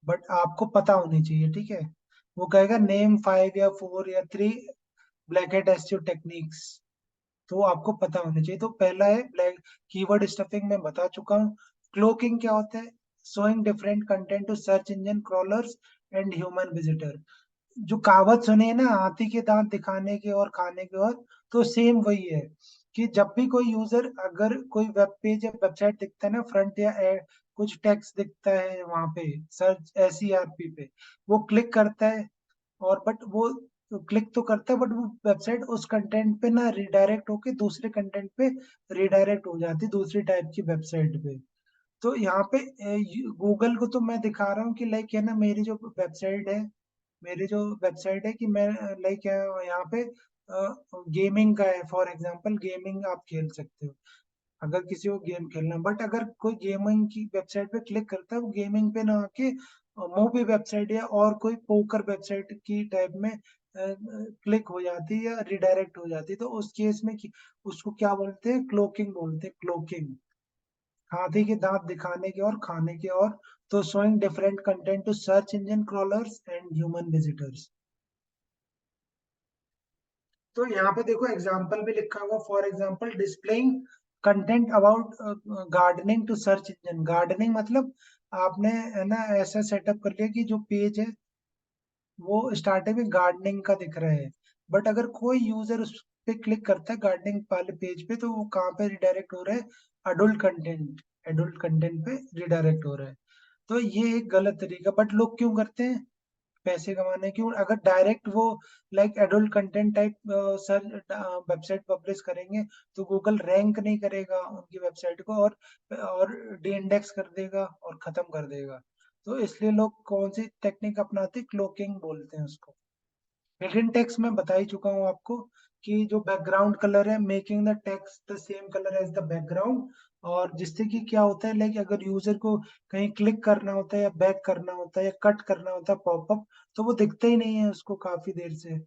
बट आपको पता होनी चाहिए। ठीक है, वो कहेगा नेम 5 या 4 या 3 ब्लैक हेड एसईओ टेक्निक्स, तो आपको पता होना चाहिए। तो पहला है ब्लैक कीवर्ड स्टफिंग, मैं बता चुका हूँ। क्लोकिंग क्या होता है, showing different content to search engine crawlers and human visitor. जो कहावत सुनी है ना, हाथी के दांत दिखाने के और खाने के, और तो सेम वही है कि जब भी कोई यूजर, अगर कोई वेब पेज या वेबसाइट दिखता है ना, फ्रंट या कुछ टेक्स्ट दिखता है वहां पे, सर्च एसईआरपी पे, वो क्लिक करता है, और बट वो क्लिक तो करता है, बट वो वेबसाइट उस कंटेंट पे ना रिडायरेक्ट होके दूसरे कंटेंट पे रिडायरेक्ट हो जाती है, दूसरी टाइप की वेबसाइट पे। तो यहाँ पे गूगल को तो मैं दिखा रहा हूँ कि लाइक है ना, मेरी जो वेबसाइट है कि मैं लाइक यहाँ पे गेमिंग का है, फॉर एग्जांपल गेमिंग आप खेल सकते हो अगर किसी को गेम खेलना। बट अगर कोई गेमिंग की वेबसाइट पे क्लिक करता है, वो गेमिंग पे ना आके मूवी वेबसाइट या और कोई पोकर वेबसाइट की टाइप में क्लिक हो जाती है या रिडायरेक्ट हो जाती है, तो उस केस में उसको क्या बोलते हैं, क्लोकिंग बोलते हैं, क्लोकिंग। हाथी के दांत दिखाने के और खाने के, और तो showing different content to search engine crawlers and human visitors. तो यहाँ पे देखो एग्जाम्पल भी लिखा हुआ, for example displaying content about gardening to search engine. Gardening मतलब आपने है ना ऐसा सेटअप कर लिया कि जो पेज है वो स्टार्टिंग में गार्डनिंग का दिख रहा है, बट अगर कोई यूजर उस पे क्लिक करता है गार्डनिंग वाले पेज पे, तो वो कहाँ पे रिडायरेक्ट हो रहा है, एडल्ट कंटेंट पे रिडायरेक्ट हो रहा है। तो ये एक गलत तरीका, बट लोग क्यों करते हैं, पैसे कमाने की। अगर डायरेक्ट वो like adult content type sir website publish करेंगे, तो गूगल रैंक नहीं करेगा उनकी वेबसाइट को, और डी इंडेक्स कर देगा और खत्म कर देगा। तो इसलिए लोग कौन सी टेक्निक अपनाते, क्लोकिंग बोलते हैं उसको। हिडन टेक्स्ट में बता ही चुका हूँ आपको कि जो बैकग्राउंड कलर है, making the text the same colour as the background. और जिससे कि क्या होता है, लाइक अगर यूजर को कहीं क्लिक करना होता है या बैक करना होता है या कट करना होता है पॉपअप, तो वो दिखता ही नहीं है उसको काफी देर से।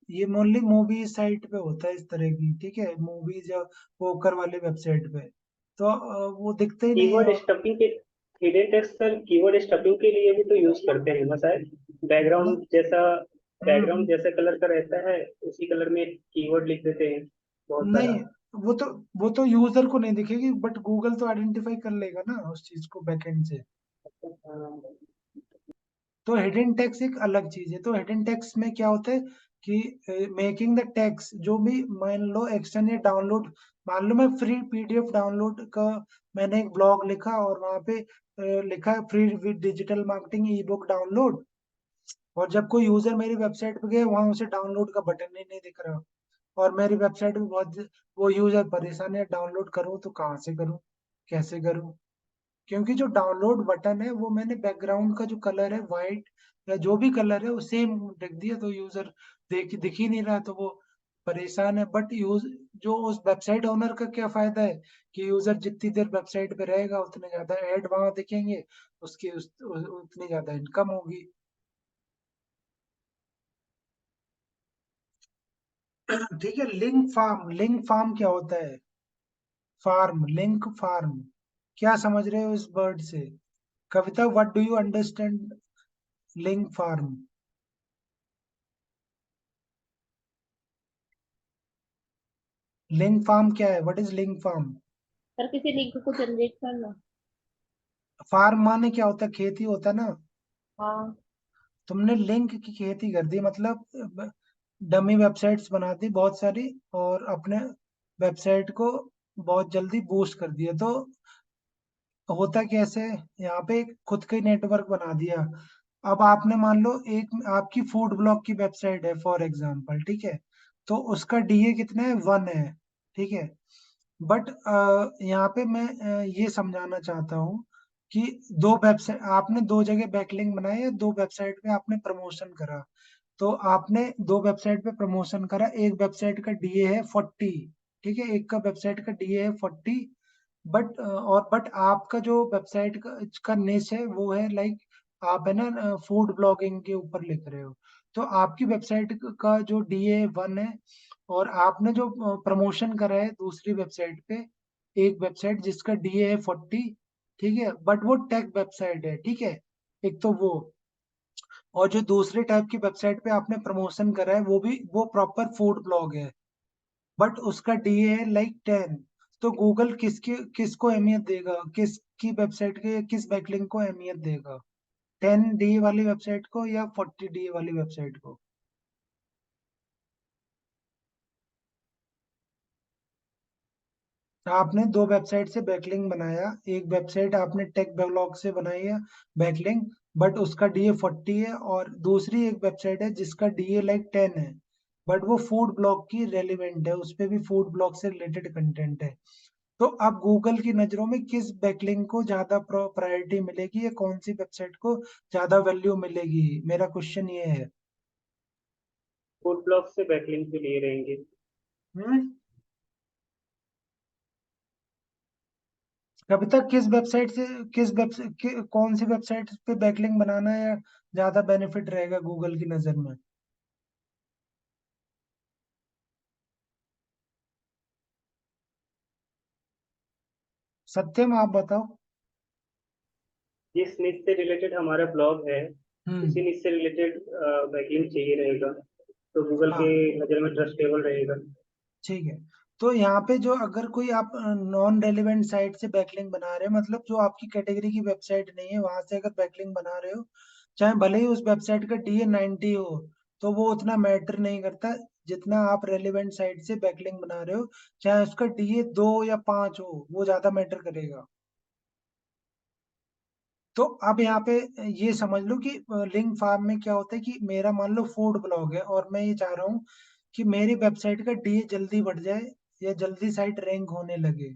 ये ओनली मूवी साइट पे होता है इस तरह की। ठीक है, मूवीज या पोकर वाले वेबसाइट पे तो वो दिखते ही नहीं है। कीवर्ड स्टफिंग के hidden text sir keyword stuffing के लिए भी तो यूज करते हैं ना शायद। नहीं, बैकग्राउंड जैसा हम्म, बैकग्राउंड जैसे कलर का रहता है, उसी कलर में कीवर्ड लिख देते हैं बहुत नहीं, सारा। वो तो वो तो यूजर को नहीं दिखेगी, बट गूगल तो आइडेंटिफाई कर लेगा ना उस चीज को बैकएंड से। हाँ तो हिडन टेक्स्ट एक अलग चीज है। तो हिडन टेक्स्ट में क्या होता है कि मेकिंग द टेक्स्ट, जो भी मान लो एक्शन या डाउनलोड, मान लो मैं फ्री पीडीएफ डाउनलोड का, मैंने एक ब्लॉग लिखा और वहां पे लिखा है free with digital marketing E book download, और जब कोई यूजर मेरी वेबसाइट पे गया, वहां उसे डाउनलोड का बटन ही नहीं दिख रहा, और मेरी वेबसाइट पे बहुत वो यूजर परेशान है, डाउनलोड करूँ तो कहाँ से करूँ, कैसे करूँ। क्योंकि जो डाउनलोड बटन है वो मैंने बैकग्राउंड का जो कलर है व्हाइट या जो भी कलर है वो सेम रख दिया, तो यूजर दिख ही नहीं रहा, तो वो परेशान है, बट यूज जो उस वेबसाइट ओनर का क्या फायदा है कि यूजर जितनी देर वेबसाइट पे रहेगा उतने ज्यादा ऐड वहां दिखेंगे, उसकी उतनी ज्यादा इनकम होगी। ठीक है। लिंक फार्म क्या होता है? फार्म, लिंक फार्म, क्या समझ रहे हो इस वर्ड से? Kavita, what do you understand link farm? Link farm क्या है? What is link farm? पर किसी लिंक को जनरेट करना। फार्म माने क्या होता है? खेती होता है ना। हाँ। तुमने लिंक की खेती कर दी, मतलब डमी वेबसाइट्स बना दी बहुत सारी, और अपने वेबसाइट को बहुत जल्दी बूस्ट कर दिया। तो होता कैसे है, यहाँ पे एक खुद का ही नेटवर्क बना दिया। अब आपने मान लो एक आपकी फूड ब्लॉग की वेबसाइट है फॉर एग्जांपल, ठीक है, तो उसका डीए कितना है? 1 है, ठीक है। बट यहाँ पे मैं ये समझाना चाहता हूँ कि दो वेबसाइट आपने दो जगह बैकलिंक बनाए, या दो वेबसाइट पे आपने प्रमोशन करा। तो आपने दो वेबसाइट पे प्रमोशन करा, एक वेबसाइट का डीए है 40, ठीक है, एक का वेबसाइट का डीए है 40। बट आपका जो वेबसाइट का निश है वो है लाइक, आप है ना फूड ब्लॉगिंग के ऊपर लिख रहे हो। तो आपकी वेबसाइट का जो डीए 1 है, और आपने जो प्रमोशन करा है दूसरी वेबसाइट पे, एक वेबसाइट जिसका डीए है 40, ठीक है, बट वो टेक वेबसाइट है, ठीक है, एक तो वो। और जो दूसरे टाइप की वेबसाइट पे आपने प्रमोशन करा है वो प्रॉपर फूड ब्लॉग है, बट उसका डीए है लाइक 10। तो गूगल किसको अहमियत देगा, किसकी वेबसाइट के किस बैकलिंक को अहमियत देगा? 10 डीए वाली वेबसाइट को या 40 डीए वाली वेबसाइट को? आपने दो वेबसाइट से बैकलिंक बनाया, एक वेबसाइट आपने टेक ब्लॉग से बनाई है बैकलिंक, बट उसका डीए 40 है, और दूसरी एक वेबसाइट है जिसका डीए लाइक 10 है, बट वो फूड ब्लॉग की रेलिवेंट है, उस पे भी फूड ब्लॉग से रिलेटेड कंटेंट है। तो अब गूगल की नजरों में किस बैकलिंक को ज्यादा प्रायोरिटी मिलेगी, या कौन सी वेबसाइट को ज्यादा वैल्यू मिलेगी? मेरा क्वेश्चन ये है। फूड ब्लॉग से बैकलिंक भी लिए रहेंगे। हम्म। अभी तक किस वेबसाइट से, कौन सी वेबसाइट पे बैकलिंक बनाना है ज्यादा बेनिफिट रहेगा गूगल की नजर में? सत्यम, आप बताओ। जिस निच से रिलेटेड हमारा ब्लॉग है, उसी हम्म। निच से रिलेटेड बैकलिंक चाहिए रहेगा, तो गूगल के हाँ, नज़र में ट्रस्टेबल रहेगा। ठीक है। तो यहाँ पे जो अगर कोई आप नॉन रेलिवेंट साइट से बैकलिंक बना रहे हो, मतलब जो आपकी कैटेगरी की वेबसाइट नहीं है, वहां से अगर बैकलिंक बना रहे हो, चाहे भले ही उस वेबसाइट का डीए 90 हो, तो वो उतना मैटर नहीं करता जितना आप रेलिवेंट साइट से बैकलिंक बना रहे हो। चाहे उसका डीए 2 या 5 हो, वो ज्यादा मैटर करेगा। तो अब यहाँ पे ये समझ लो कि लिंक फार्म में क्या होता है कि मेरा मान लो फूड ब्लॉग है, और मैं ये चाह रहा हूँ कि मेरी वेबसाइट का डीए जल्दी बढ़ जाए, या जल्दी साइट रैंक होने लगे।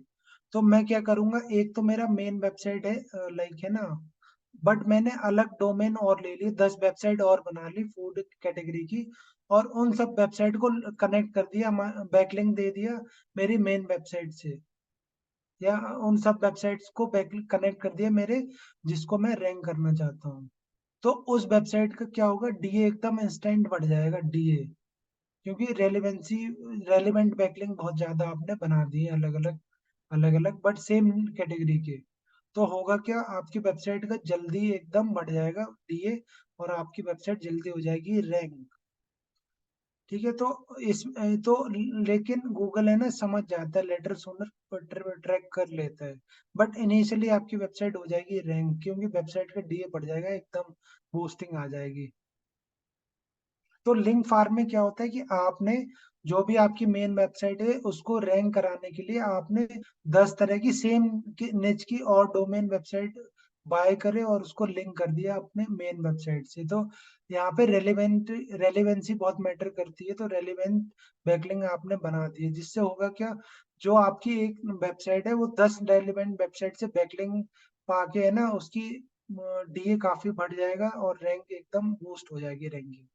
तो मैं क्या करूंगा, एक तो मेरा मेन वेबसाइट है लाइक है ना, बट मैंने अलग डोमेन और ले ली, 10 वेबसाइट और बना ली फूड कैटेगरी की, और उन सब वेबसाइट को कनेक्ट कर दिया, बैकलिंक दे दिया मेरी मेन वेबसाइट से, या उन सब वेबसाइट्स को बैक कनेक्ट कर दिया मेरे, जिसको मैं रैंक करना चाहता हूँ। तो उस वेबसाइट का क्या होगा, डीए एकदम इंस्टेंट बढ़ जाएगा डीए, क्योंकि रेलिवेंट बैकलिंक बहुत ज्यादा आपने बना दिए अलग अलग बट सेम कैटेगरी के। तो होगा क्या, आपकी वेबसाइट का जल्दी एकदम बढ़ जाएगा डीए, और आपकी वेबसाइट जल्दी हो जाएगी रैंक। ठीक है। तो इस तो लेकिन गूगल है ना समझ जाता है, लेटर सुनर ट्रैक कर लेता है, बट इनिशियली आपकी वेबसाइट हो जाएगी रैंक, क्योंकि वेबसाइट का डीए बढ़ जाएगा एकदम, बूस्टिंग आ जाएगी। तो लिंक फार्म में क्या होता है कि आपने जो भी आपकी मेन वेबसाइट है उसको रैंक कराने के लिए आपने 10 तरह की सेम निच की और डोमेन वेबसाइट बाय करे, और उसको लिंक कर दिया अपने मेन वेबसाइट से। तो यहाँ पे रेलेवेंसी बहुत मैटर करती है, तो रेलेवेंट बैकलिंक आपने बना दी है, जिससे होगा क्या, जो आपकी एक वेबसाइट है वो 10 रेलिवेंट वेबसाइट से बैकलिंक पाके है ना, उसकी डीए काफी बढ़ जाएगा, और रैंक एकदम बूस्ट हो जाएगी रैंकिंग।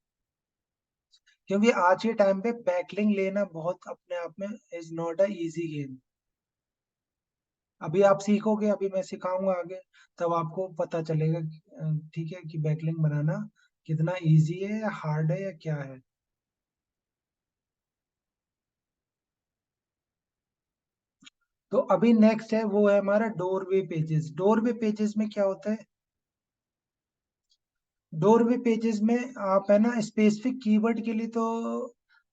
क्योंकि आज के टाइम पे बैकलिंक लेना बहुत अपने आप में is not a easy game. अभी आप सीखोगे, अभी मैं सिखाऊंगा आगे, तब आपको पता चलेगा ठीक है कि बैकलिंक बनाना कितना इजी है या हार्ड है या क्या है। तो अभी नेक्स्ट है वो है हमारा डोरवे पेजेस। डोरवे पेजेस में क्या होता है? डोरवे पेजेस में आप है ना स्पेसिफिक कीवर्ड के लिए तो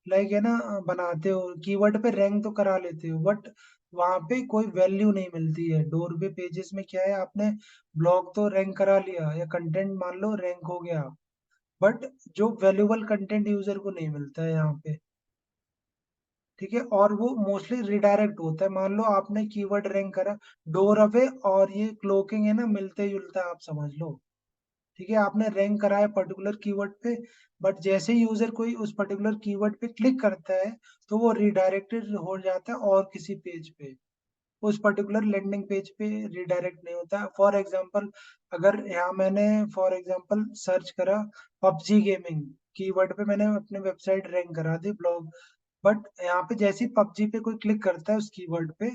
लाइक है ना बनाते हो, कीवर्ड पे रैंक तो करा लेते हो, बट वहां पे कोई वैल्यू नहीं मिलती है। डोरवे पेजेस में क्या है, आपने ब्लॉग तो रैंक करा लिया या कंटेंट मान लो रैंक हो गया, बट जो वैल्यूबल कंटेंट यूजर को नहीं मिलता है यहाँ पे। ठीक है, और वो मोस्टली रिडायरेक्ट होता है। मान लो आपने कीवर्ड रैंक करा, डोर अवे और ये क्लोकिंग है ना मिलते जुलता है, आप समझ लो। ठीक है, आपने रैंक कराया पर्टिकुलर कीवर्ड पे, बट जैसे ही यूजर कोई उस पर्टिकुलर कीवर्ड पे क्लिक करता है तो वो रिडायरेक्टेड हो जाता है और किसी पेज पे, उस पर्टिकुलर लैंडिंग पेज पे रिडायरेक्ट नहीं होता। फॉर एग्जांपल, अगर यहाँ मैंने फॉर एग्जांपल सर्च करा पबजी गेमिंग कीवर्ड पे, मैंने अपने वेबसाइट रैंक करा दी ब्लॉग, बट यहाँ पे जैसे ही पबजी पे कोई क्लिक करता है उस कीवर्ड पे,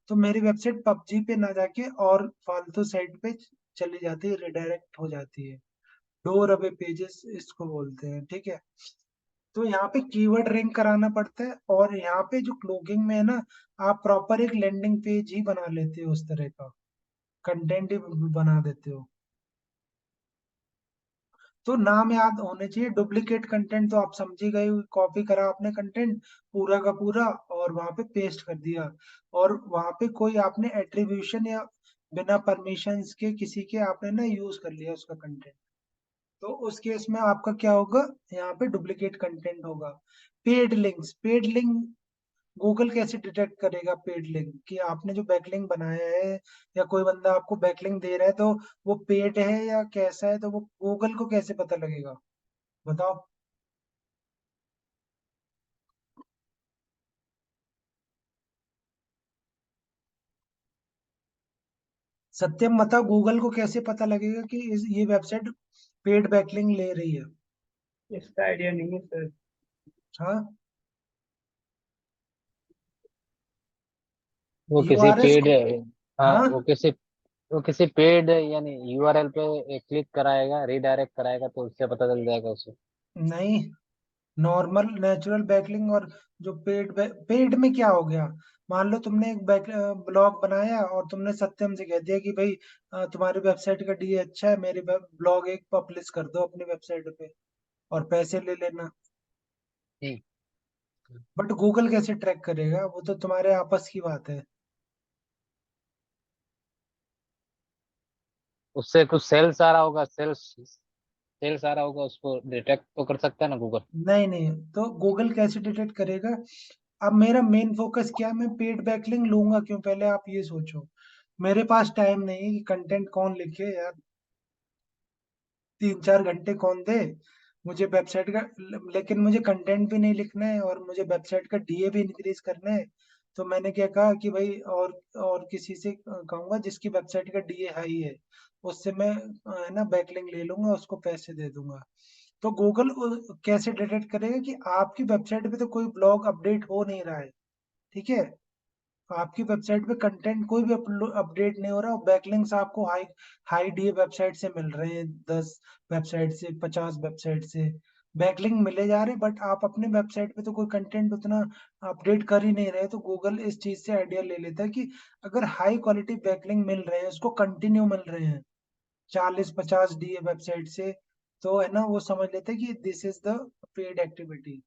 तो मेरी वेबसाइट पबजी पे ना जाके और फालतू साइट पे चली जाती है, रिडायरेक्ट हो जाती है। डोर अवे पेजेस इसको बोलते हैं। ठीक है, तो यहाँ पे कीवर्ड रैंक कराना पड़ता है, और यहाँ पे जो क्लोकिंग में है ना, आप प्रॉपर एक लैंडिंग पेज ही बना लेते हो, उस तरह का कंटेंट ही बना देते हो। तो नाम याद होने चाहिए। डुप्लीकेट कंटेंट तो आप समझ ही गए, कॉपी करा आपने कंटेंट पूरा का पूरा और वहां पे पेस्ट कर दिया, और वहां पे कोई आपने एट्रीब्यूशन या बिना परमिशंस के किसी के आपने ना यूज कर लिया उसका कंटेंट, तो उस केस में आपका क्या होगा, यहाँ पे डुप्लीकेट कंटेंट होगा। Paid links, paid link Google कैसे डिटेक्ट करेगा पेड लिंक कि आपने जो बैकलिंक बनाया है, या कोई बंदा आपको बैकलिंक दे रहा है तो वो पेड है या कैसा है, तो वो गूगल को कैसे पता लगेगा, बताओ। सत्यम बताओ, गूगल को कैसे पता लगेगा कि ये वेबसाइट पेड बैकलिंक ले रही है? इसका आइडिया नहीं है सर। हाँ, वो किसी यूआरएस पेड, को। हाँ हाँ, वो किसी पेड यानी यूआरएल पे क्लिक कराएगा, रिडायरेक्ट कराएगा, तो उससे पता चल जाएगा उसे। नहीं, नॉर्मल नेचुरल बैकलिंक और जो पेड में क्या हो गया, मान लो तुमने एक बैक ब्लॉग बनाया और तुमने सत्यम से कह दिया कि भाई तुम्हारी वेबसाइट का डीए अच्छा है, मेरे ब्लॉग एक पब्लिश कर दो अपनी वेबसाइट पे और पैसे ले लेना। हम्म। बट गूगल कैसे ट्रैक करेगा, वो तो तुम्हारे आपस की बात है। उससे कुछ सेल्स आ रहा होगा, सेल्स सेल्स आ रहा होगा, उसको डिटेक्ट तो कर सकता है ना गूगल। नहीं नहीं, तो गूगल कैसे डिटेक्ट करेगा? अब मेरा मेन फोकस क्या है, मैं पेड बैकलिंक लूंगा क्यों, पहले आप ये सोचो। मेरे पास टाइम नहीं है कि कंटेंट कौन लिखे यार, 3-4 घंटे कौन दे मुझे वेबसाइट का, लेकिन मुझे कंटेंट भी नहीं लिखना है और मुझे वेबसाइट का डीए भी इंक्रीज करना है। तो मैंने क्या कहा कि भाई और किसी से कहूंगा जिसकी वेबसाइट का डीए हाई है, उससे मैं है ना बैकलिंक ले लूंगा, उसको पैसे दे दूंगा। तो गूगल कैसे डिटेक्ट करेगा कि आपकी वेबसाइट पे तो कोई ब्लॉग अपडेट हो नहीं रहा है, ठीक है, आपकी वेबसाइट पे कंटेंट कोई भी अपडेट नहीं हो रहा, और बैकलिंक्स आपको हाई हाई डीए वेबसाइट से मिल रहे हैं, 10 वेबसाइट से, 50 वेबसाइट से बैकलिंक मिले जा रहे हैं, बट आप अपने वेबसाइट पे तो कोई कंटेंट उतना अपडेट कर ही नहीं रहे। तो गूगल इस चीज से आइडिया ले लेता है कि अगर हाई क्वालिटी बैकलिंक मिल रहे हैं, उसको कंटिन्यू मिल रहे हैं 40-50 डीए वेबसाइट से, तो है ना वो समझ लेते हैं कि this is the paid activity.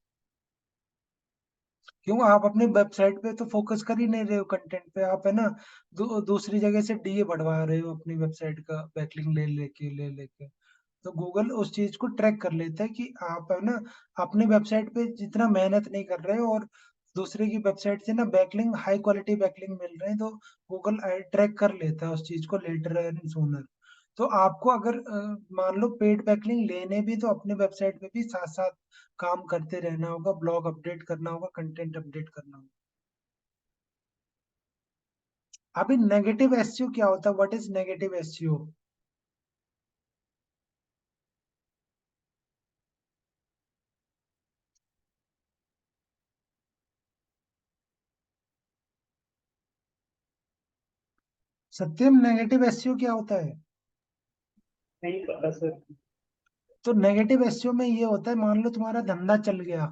क्यों, आप अपने वेबसाइट पे तो फोकस कर ही नहीं रहे हो कंटेंट पे, आप है ना दूसरी जगह से डीए बढ़वा रहे हो अपनी वेबसाइट का बैकलिंक ले लेके। तो गूगल उस चीज को ट्रैक कर लेता है कि आप है ना अपने वेबसाइट पे जितना मेहनत नहीं कर रहे हो, और दूसरे की वेबसाइट से ना बैकलिंक हाई क्वालिटी बैकलिंक मिल रहे हैं, तो गूगल ट्रैक कर लेता है उस चीज को लेटर एंड सूनर। तो आपको अगर मान लो पेड बैकलिंक लेने भी, तो अपने वेबसाइट पे भी साथ साथ काम करते रहना होगा, ब्लॉग अपडेट करना होगा, कंटेंट अपडेट करना होगा। अभी नेगेटिव एसईओ क्या होता है, what is negative SEO? Satyam negative SEO क्या होता है? नहीं पता सर। तो नेगेटिव एसईओ में ये होता है, मान लो तुम्हारा धंधा चल गया,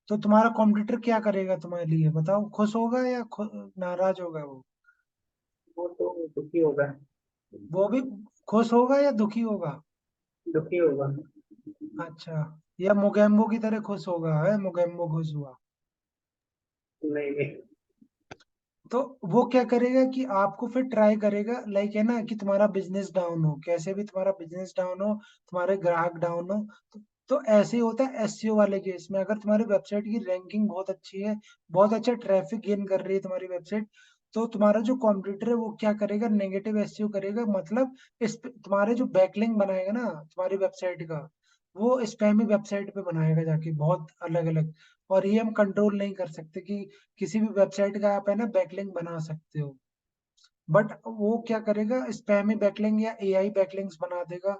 तो तुम्हारा कॉम्पिटिटर क्या करेगा तुम्हारे लिए, बताओ? खुश होगा या नाराज होगा वो? वो तो दुखी होगा। वो भी खुश होगा या दुखी होगा? दुखी होगा। अच्छा, या मोगेम्बो की तरह खुश होगा, है मोगेम्बो खुश हुआ? नहीं नहीं। तो वो क्या करेगा कि आपको फिर ट्राई करेगा, लाइक है ना, कि तुम्हारा बिजनेस डाउन हो, कैसे भी तुम्हारा बिजनेस डाउन हो, तुम्हारे ग्राहक डाउन हो, तो ऐसे ही होता है एसईओ वाले केस में। अगर तुम्हारी वेबसाइट की रैंकिंग बहुत अच्छी है, बहुत अच्छा ट्रैफिक गेन कर रही है तुम्हारी वेबसाइट, तो तुम्हारा जो कॉम्पिटिटर है वो क्या करेगा, नेगेटिव एसईओ करेगा। मतलब तुम्हारे जो बैकलिंक बनाएगा ना तुम्हारी वेबसाइट का, वो स्पैमी वेबसाइट पे बनाएगा जाके, बहुत अलग अलग। और ये हम कंट्रोल नहीं कर सकते कि किसी भी वेबसाइट का आप है ना बैकलिंक बना सकते हो, बट वो क्या करेगा, स्पैमी बैकलिंक या एआई बैकलिंक्स बना देगा।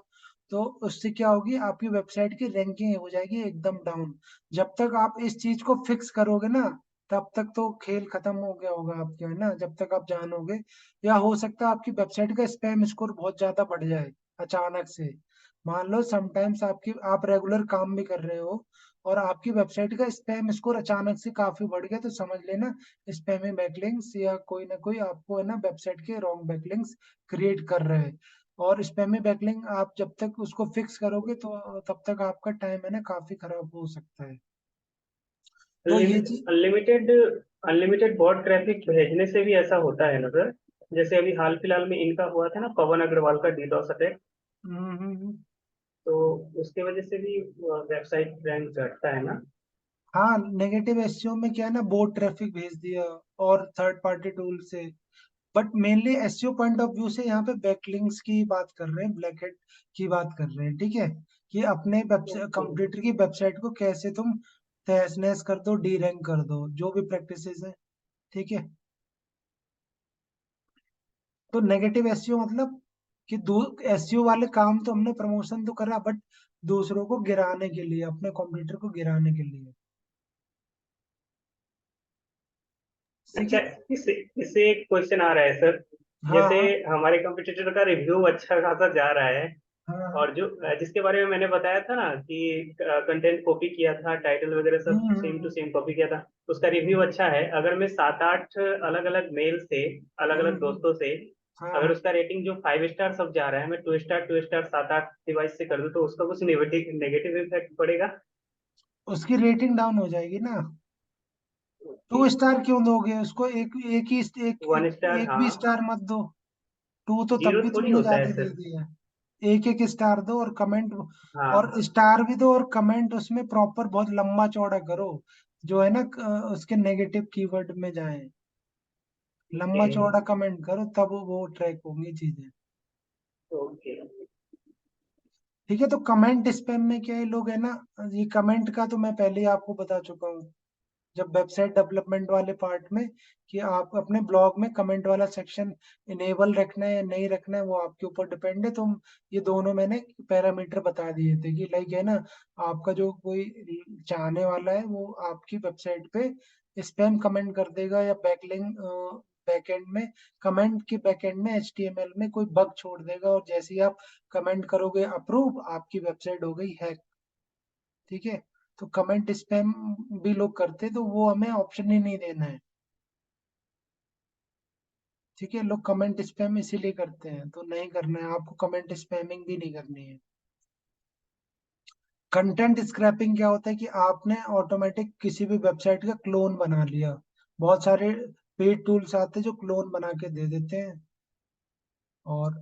तो उससे क्या होगी, आपकी वेबसाइट की रैंकिंग हो जाएगी एकदम डाउन। जब तक आप इस चीज को फिक्स करोगे ना, तब तक तो खेल खत्म हो गया होगा आपके, है ना, जब तक आप जानोगे। या हो सकता है आपकी वेबसाइट का स्पैम स्कोर बहुत ज्यादा बढ़ जाए अचानक से। मान लो समटाइम्स आप रेगुलर काम भी कर रहे हो और आपकी वेबसाइट का स्पैम स्कोर अचानक से काफी बढ़ गया, तो समझ लेना स्पैमी बैकलिंक्स या कोई ना कोई आपको है ना वेबसाइट के रॉन्ग बैकलिंक्स क्रिएट कर रहे हैं। और स्पैमी बैकलिंक आप जब तक उसको फिक्स करोगे तो तब तक आपका टाइम है ना काफी खराब हो सकता है। तो ये चीज। अनलिमिटेड अनलिमिटेड बॉट ट्रैफिक भेजने से भी ऐसा होता है ना सर? जैसे अभी हाल फिलहाल में इनका हुआ था ना, पवन अग्रवाल का डीडोस अटैक। तो उसके वजह से भी वेबसाइट रैंक घटता है ना? हाँ, नेगेटिव एसईओ में क्या है ना, बोट ट्रैफिक भेज दिया और थर्ड पार्टी टूल से। But mainly SEO point of view से यहाँ पे बैकलिंक्स की बात कर रहे हैं, ब्लैक हेड की बात कर रहे हैं, ठीक है? कि अपने ओके। कंप्यूटर की वेबसाइट को कैसे तुम तहस नहस कर दो, डी रैंक कर दो, जो भी प्रैक्टिसेस है, ठीक है? तो नेगेटिव एसईओ मतलब कि दो एसईओ वाले काम तो हमने प्रमोशन तो करा, बट दूसरों को गिराने के लिए, अपने कंप्यूटर को गिराने के लिए, ठीक अच्छा, है? इससे इससे एक क्वेश्चन आ रहा है सर। हाँ जैसे हाँ हमारे कंपटीटर का रिव्यू अच्छा खासा जा रहा है, हाँ और हाँ। जो जिसके बारे में मैंने बताया था ना कि कंटेंट कॉपी किया था, टाइटल वगैरह सब same too hmm. Same copy किया था, उसका रिव्यू हम्म, अच्छा है। अगर मैं 7-8 अलग अलग मेल से, अलग हम्म, अलग दोस्तों से, हाँ अगर हाँ। उसका रेटिंग जो 5 स्टार सब जा रहा है, मैं 2 स्टार 7-8 डिवाइस से कर दूं, तो उसका कुछ नेगेटिव नेगेटिव इफेक्ट पड़ेगा? उसकी रेटिंग डाउन हो जाएगी ना। ओके। 2 स्टार क्यों दोगे उसको? एक एक ही वन स्टार, एक हाँ। भी स्टार मत दो। टू तो तब जीरो भी थोड़ी तुमने होता है ज्यादा दे सर। दिया। एक एक स्टार दो और कमेंट, और हाँ। स्टार भी दो और कमेंट उसमें प्रॉपर बहुत लंबा चौड़ा करो, जो है ना उसके नेगेटिव कीवर्ड में जाए। ओके। लंबा चौड़ा कमेंट करो, तब वो ट्रैक होंगी चीजें। ओके। ठीक है, तो कमेंट स्पैम में क्या है, लोग है ना, ये कमेंट का तो मैं पहले ही आपको बता चुका हूँ जब वेबसाइट डेवलपमेंट वाले पार्ट में, कि आप अपने ब्लॉग में कमेंट वाला सेक्शन इनेबल रखना है या नहीं रखना है, वो आपके ऊपर डिपेंड है। तो ये दोनों मैंने पैरामीटर बता दिए थे कि लाइक है ना, आपका जो कोई चाहने वाला है वो आपकी वेबसाइट पे स्पैम कमेंट कर देगा, या बैकलिंक बैकएंड में, कमेंट के बैकएंड में एचटीएमएल में कोई बग छोड़ देगा, और जैसे ही आप कमेंट करोगे अप्रूव, आपकी वेबसाइट हो गई हैक, ठीक है? तो कमेंट स्पैम भी लोग करते, तो वो हमें ऑप्शन ही नहीं देना है, ठीक है? लोग कमेंट स्पैम इसीलिए करते हैं, तो नहीं करना है आपको, कमेंट स्पैमिंग भी नहीं करनी है। कंटेंट स्क्रैपिंग क्या होता है कि आपने ऑटोमेटिक किसी भी वेबसाइट का क्लोन बना लिया। बहुत सारे पेड टूल्स आते हैं जो क्लोन बना के दे देते हैं, और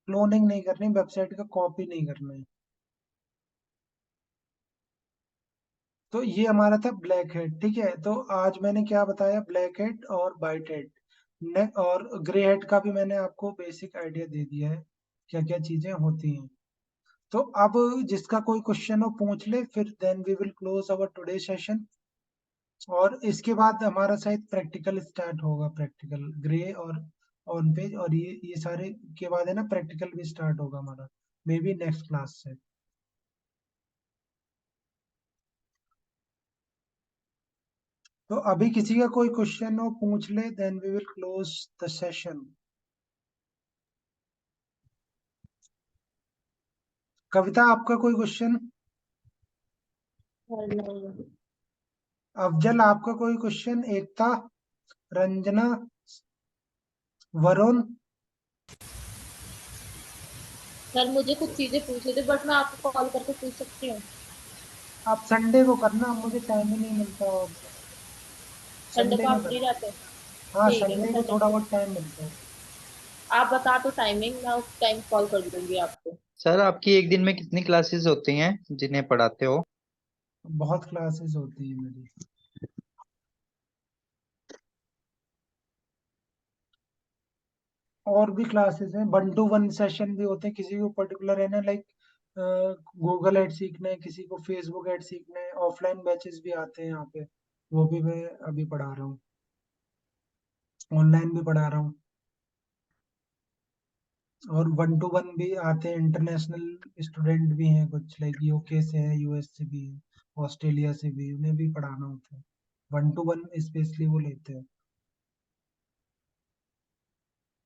क्लोनिंग नहीं करनी, वेबसाइट का कॉपी नहीं करना है। तो ये हमारा था ब्लैक हेड, ठीक है? तो आज मैंने क्या बताया, ब्लैक हेड और वाइट हेड, ने और ग्रे हेड का भी मैंने आपको बेसिक आइडिया दे दिया है, क्या क्या चीजें होती हैं। तो अब जिसका कोई क्वेश्चन हो पूछ ले, फिर then we will close our today session. और इसके बाद हमारा शायद प्रैक्टिकल स्टार्ट होगा, प्रैक्टिकल ग्रे और ऑन पेज, और ये सारे के बाद है ना प्रैक्टिकल भी स्टार्ट होगा हमारा, मे बी नेक्स्ट क्लास से। तो अभी किसी का कोई क्वेश्चन हो पूछ ले, then we will close the session. Kavita आपका कोई क्वेश्चन? सर नहीं। अफजल आपका कोई क्वेश्चन? एकता, रंजना, वरुण? सर मुझे कुछ चीजें पूछनी थी बट मैं आपको कॉल करके पूछ सकती हूँ? आप संडे को करना, मुझे टाइम ही नहीं मिलता, और संडे संडे को में आप फ्री करना। रहते हैं? हाँ, ठीक है, मैं संडे को संडे थोड़ा को, बहुत टाइम मिलता है। आप बता दो टाइमिंग, मैं उस टाइम कॉल कर दूंगी आपको। सर आपकी एक दिन में कितनी क्लासेस होती हैं जिन्हें पढ़ाते हो? बहुत क्लासेस होती है मेरी। और भी क्लासेस हैं, 1-to-1 सेशन भी होते हैं, किसी को पर्टिकुलर है ना, लाइक गूगल एड सीखना है, किसी को फेसबुक एड सीखना है, ऑफलाइन बैचेस भी आते हैं यहाँ पे, वो भी मैं अभी पढ़ा रहा हूँ, ऑनलाइन भी पढ़ा रहा हूँ। और 1-to-1 भी आते हैं, इंटरनेशनल स्टूडेंट भी हैं कुछ, लाइक यूके से है, यूएस से भी है, ऑस्ट्रेलिया से भी, उन्हें भी पढ़ाना होता है। 1-to-1 स्पेशली वो लेते हैं।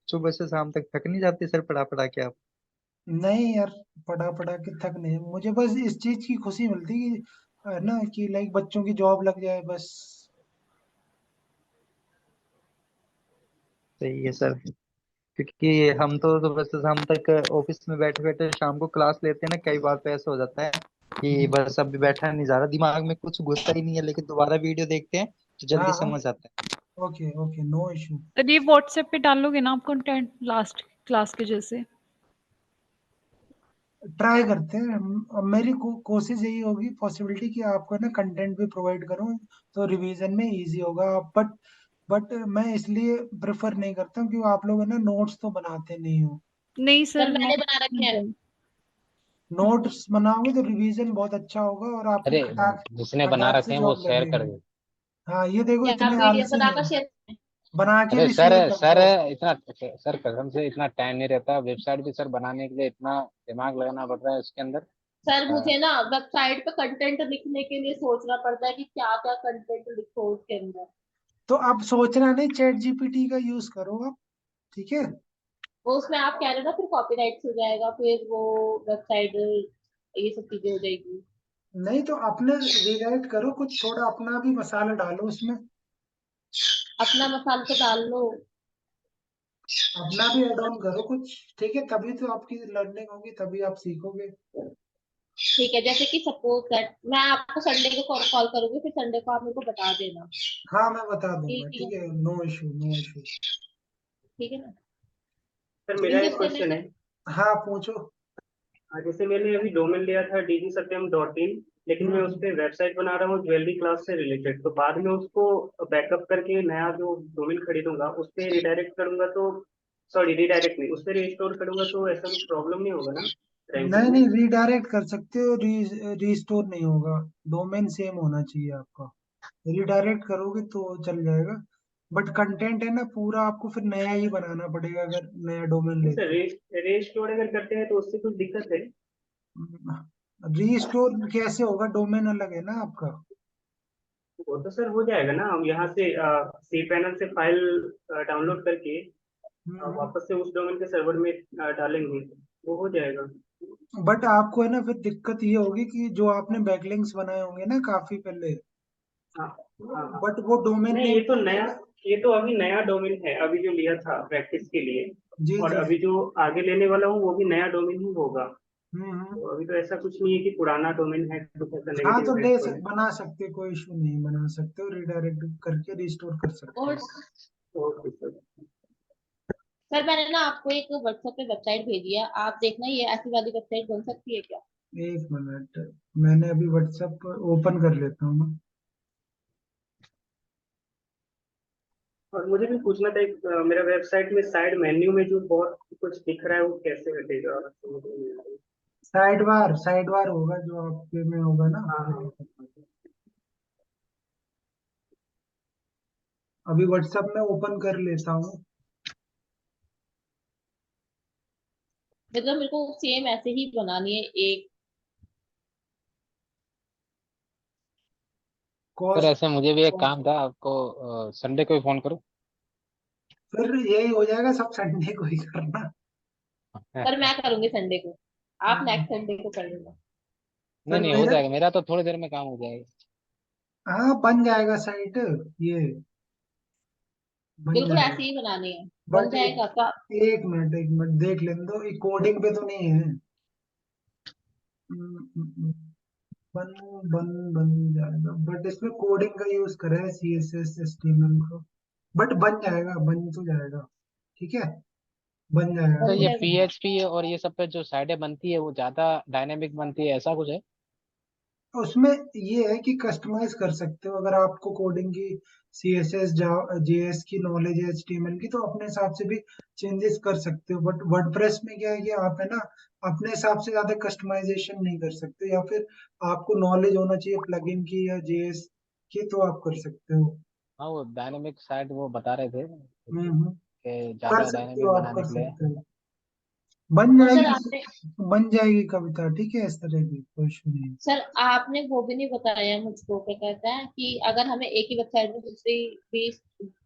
सुबह से शाम तक थक नहीं जाते सर पढ़ा पढ़ा के आप? नहीं यार, पढ़ा पढ़ा के थक नहीं, मुझे बस इस चीज की खुशी मिलती कि है ना, कि लाइक बच्चों की जॉब लग जाए बस। सही है सर। क्योंकि हम तो सुबह से शाम तक ऑफिस में बैठे बैठे शाम को क्लास लेते हैं ना, कई बार तो ऐसा हो जाता है कि बस अभी बैठा नहीं जा रहा, दिमाग में कुछ घुसता ही नहीं है, लेकिन दोबारा वीडियो देखते हैं तो हाँ जल्दी हाँ, समझ आता है। Okay okay, no issue. तो ये व्हाट्सएप पे डालोगे ना आप कंटेंट लास्ट क्लास के जैसे? ट्राई करते हैं अब मेरी कोशिश यही होगी, पॉसिबिलिटी कि आपको ना कंटेंट भी प्रोवाइड करूं, तो रिवीजन में इजी होगा। बट मैं इसलिए प्रेफर नहीं करता हूं कि आप लोग है ना नोट्स तो बनाते नहीं हो। नहीं सर सर, मैं मैंने बना रखे हैं। नोट्स बनाओगे तो रिवीजन बहुत अच्छा होगा, और आपकी अरे खटाक जिसने बना खटाक रखे से हैं वो जॉब शेयर कर लगेगी। दे। हाँ, ये देखो, क्या आप इतने पीडीएफ आलसी बनाकर नहीं, शेयर करें? बना के अरे भी सर शेयर कर सर दो। इतना सर कसम से इतना टाइम नहीं रहता, वेबसाइट भी सर बनाने के लिए इतना दिमाग लगाना पड़ रहा है उसके अंदर। सर अ, मुझे ना वेबसाइट पे कंटेंट लिखने के लिए सोचना पड़ता है कि क्या क्या कंटेंट लिखो उसके अंदर। तो अब सोचना नहीं, चैट जीपीटी का यूज करो आप, ठीक है। वो उसमें आप कह रहे हो ना फिर कॉपीराइट हो जाएगा, फिर वो वेबसाइट ये सब चीजें हो जाएगी। नहीं तो अपने रीराइट करो, कुछ थोड़ा अपना भी मसाला डालो उसमें, अपना मसाला तो डाल लो। अपना भी ऐड ऑन करो कुछ, ठीक है, तभी तो आपकी लर्निंग होगी, तभी आप सीखोगे। ठीक है, जैसे कि सपोज दैट मैं आपको संडे को कॉल कॉल करूंगी, फिर संडे को आप मेरे को बता देना। हाँ, मैं बता दूंगा, ठीक है। ठीक है, नो इशू, नो इशू। ठीक है ना? सर इन मेरा एक जिससे मैं, क्वेश्चन है। हाँ, पूछो। जैसे मैंने अभी डोमेन लिया था dgsatyam.in, लेकिन मैं उस हम्म। पर वेबसाइट बना रहा हूँ ज्वेलरी क्लास से रिलेटेड, तो बाद में उसको बैकअप करके नया जो डोमेन खरीदूंगा उस पर रिडायरेक्ट करूंगा तो, सॉरी रिडायरेक्ट नहीं, उस पर रिस्टोर करूंगा तो ऐसा कुछ प्रॉब्लम नहीं होगा ना रैंकिंग नहीं में? नहीं, रीडायरेक्ट कर सकते हो, रीस्टोर नहीं होगा, डोमेन सेम होना चाहिए आपका। रिडायरेक्ट करोगे तो चल जाएगा, बट कंटेंट है ना पूरा, आपको फिर नया ही बनाना पड़ेगा अगर नया डोमेन नहीं सर, लेते रिस्टोर अगर करते हैं तो उससे कुछ दिक्कत है? हो। रीस्टोर कैसे होगा, डोमेन अलग है ना आपका। वो तो सर हो जाएगा ना, हम यहाँ से सी पैनल से फाइल डाउनलोड करके हम्म। वापस से उस डोमेन के सर्वर में डालेंगे, वो हो जाएगा। बट आपको है ना फिर दिक्कत ये होगी कि जो आपने बैकलिंक्स बनाए होंगे ना काफी पहले, हाँ हाँ हाँ। बट वो डोमेन नहीं, नेम ये तो नया, ये तो अभी नया डोमेन है, अभी जो लिया था प्रैक्टिस के लिए, जी और जी अभी जी। जो आगे लेने वाला हूँ वो भी नया डोमेन ही होगा। हम्म। तो अभी तो ऐसा कुछ नहीं है कि पुराना डोमेन है कुछ ऐसा हाँ, नेगेटिव तो इफेक्ट हो जाए। बना सकते, कोई इशू नहीं, बना सकते हो, रिडायरेक्ट करके रिस्टोर कर सकते और हो। Okay sir. सर मैंने ना आपको एक व्हाट्सएप पे वेबसाइट भेजी है, आप देखना ये ऐसी वाली वेबसाइट बन सकती है क्या? एक मिनट, मैंने अभी व्हाट्सएप ओपन कर लेता हूँ ना। और मुझे भी पूछना था, एक मेरा वेबसाइट में साइड मेन्यू में जो बहुत कुछ दिख रहा है वो कैसे हटेगा, समझ में नहीं आ रहा है। साइड बार होगा जो आपके में होगा ना। हाँ हाँ। अभी व्हाट्सएप में ओपन कर लेता हूँ। मतलब मेरे को सेम ऐसे ही बनानी है एक। सर कॉस्ट, ऐसे मुझे भी एक काम था, आपको संडे को ही फोन करूँ? फिर यही हो जाएगा, सब संडे को ही करना। पर मैं करूंगी संडे को। आप नेक्स्ट संडे को कर लेना। नहीं फिर नहीं, हो मेरा जाएगा, मेरा तो थोड़ी देर में काम हो जाएगा। हाँ बन जाएगा साइट ये, बन बिल्कुल जाएगा। ऐसे ही बनानी है, बन बट जाएगा का। एक मिनट देख लेने दो, ये कोडिंग पे तो नहीं है। हम्म, हम्म, हम्म, बन बन बन जाएगा, बट इसमें कोडिंग का यूज करा है, CSS HTML को। बट बन जाएगा, बन तो जाएगा। ठीक है, बन जाएगा तो बन कोई। ये जाएगा। PHP और ये सब पे जो साइटें बनती है वो ज्यादा डायनेमिक बनती है, ऐसा कुछ है? उसमें ये है कि कस्टमाइज कर सकते हो, अगर आपको कोडिंग की CSS JS की नॉलेज है, HTML की, तो अपने हिसाब से भी चेंजेस कर सकते हो। बट वर्डप्रेस में क्या है कि आप है ना अपने हिसाब से ज्यादा कस्टमाइजेशन नहीं कर सकते, या फिर आपको नॉलेज होना चाहिए प्लगइन की या JS की, तो आप कर सकते हो। हाँ, वो डायनेमिक साइट वो बता रहे थे हम्म, कि कर ज्यादा सकते हो, डायनेमिक आप बनाने कर के लिए। सकते हो। बन तो सर जाएगी, आपने बन जाएगी कविता, ठीक है, इस तरह की कोई इशू नहीं है। सर आपने वो भी नहीं बताया मुझको, क्या कहते हैं कि अगर हमें एक ही वेबसाइट में दूसरी भी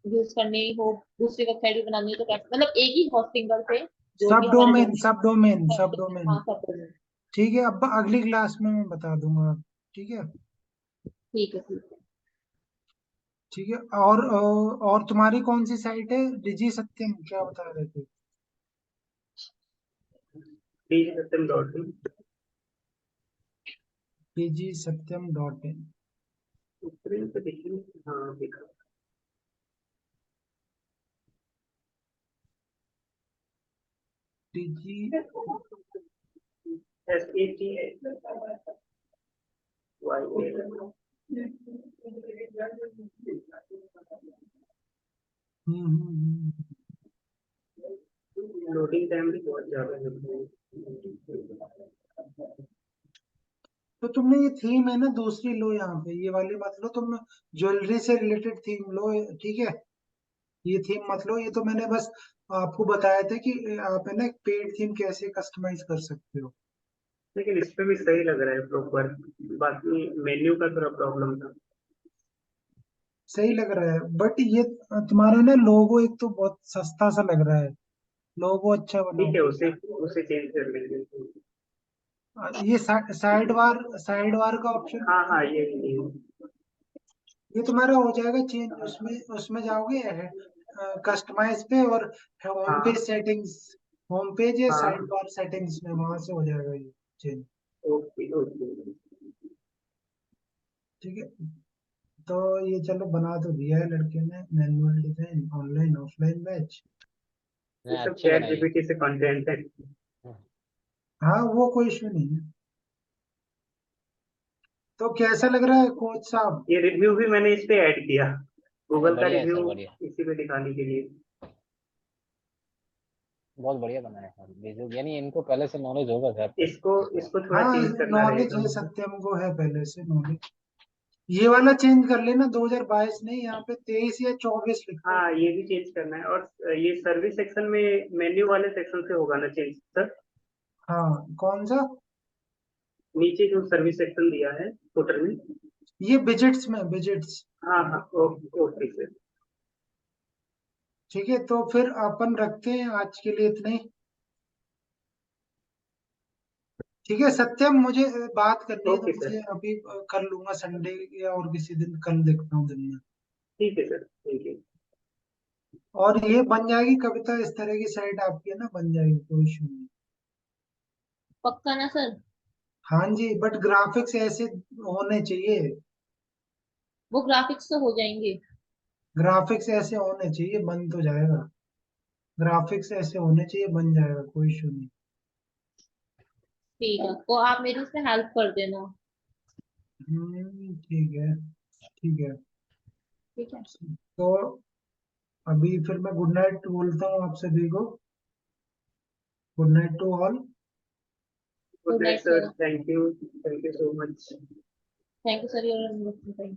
यूज करनी हो, दूसरी वेबसाइट भी बनानी हो, तो कैसे, मतलब एक ही होस्टिंगर पे जो सब भी हमारे डोमेन, डोमेन। सब डोमेन, सब डोमेन। हाँ सब डोमेन। ठीक है, अब अगली क्लास में मैं बता दूंगा। ठीक है, ठीक है ठीक है। ठीक है। और तुम्हारी कौन सी साइट है, डिजी सत्यम क्या बता रहे थे? DigiSystems.in। DigiSatyam.in। स्क्रीन पे देखिए। हाँ देखा। डिजी लोडिंग टाइम भी बहुत ज्यादा है। तो तुमने ये थीम है ना दूसरी लो, यहाँ पे ये वाली मत लो तुम, ज्वेलरी से रिलेटेड थीम लो। ठीक है, ये थीम मत लो, ये तो मैंने बस आपको बताया था कि आप है ना पेड थीम कैसे कस्टमाइज कर सकते हो। लेकिन इस पे भी सही लग रहा है प्रॉपर। बाकी मेन्यू का थोड़ा प्रॉब्लम था। सही लग रहा है, बट ये तुम्हारा ना लोगो एक तो बहुत सस्ता सा लग रहा है, लोगो अच्छा बनाओ। ठीक है, उसे उसे चेंज कर लेंगे। ये साइड वार का ऑप्शन, हाँ हाँ, ये ये तुम्हारा हो जाएगा चेंज। उसमें उसमें जाओगे कस्टमाइज पे, और होम पेज हाँ सेटिंग्स, होम पेज या साइड हाँ। बार सेटिंग्स में, वहां से हो जाएगा ये चेंज। Okay okay. ठीक है, तो ये चलो बना तो दिया है लड़के ने, manual design online offline batch. ये नहीं, सब अच्छी चैट बनाई है। जीपीटी से कंटेंट है। हाँ वो कोई इशू नहीं है। तो कैसा लग रहा है कोच साहब? ये रिव्यू भी मैंने इस पे ऐड किया, नहीं, गूगल का बढ़िया है रिव्यू सर, बढ़िया। इसी पे दिखाने के लिए। बहुत बढ़िया बनाया सर, बेसिक यानी इनको पहले से नॉलेज होगा सर तो। इसको इसको थोड़ा हाँ चेंज करना नॉलेज रहेगा है, मुझे। सत्यम को है पहले से नॉलेज। ये वाला चेंज कर लेना, 2022 नहीं, यहाँ पे 23 या 24 लिखो। हाँ, ये भी चेंज करना है। और ये सर्विस सेक्शन में मेन्यू वाले सेक्शन से होगा ना चेंज सर? हाँ कौन सा? नीचे जो सर्विस सेक्शन दिया है फुटर में। ये बिजेट्स में, बिजेट्स। हाँ हाँ, ओके ओके सर। ठीक है, तो फिर अपन रखते हैं आज के लिए इतना ही। ठीक है सत्यम, मुझे बात करनी है ओके सर। तुमसे अभी, कर लूंगा संडे या और किसी दिन, कल देखता हूँ दिन में। ठीक है सर, थैंक यू। और ये बन जाएगी कविता, इस तरह की साइट आपकी है ना, बन जाएगी, कोई इशू नहीं। पक्का ना सर? हाँ जी, बट ग्राफिक्स ऐसे होने चाहिए, वो ग्राफिक्स तो हो जाएंगे। ग्राफिक्स ऐसे होने चाहिए, बन तो जाएगा। ग्राफिक्स ऐसे होने चाहिए, बन जाएगा, कोई इशू नहीं। ठीक है, तो आप मेरी उसमें हेल्प कर देना। ठीक है, ठीक है। ठीक है। तो अभी फिर मैं गुड नाइट बोलता हूँ आप सभी को। Good night to all. Good good night night sir, sir. Thank you so much. Thank you sir your.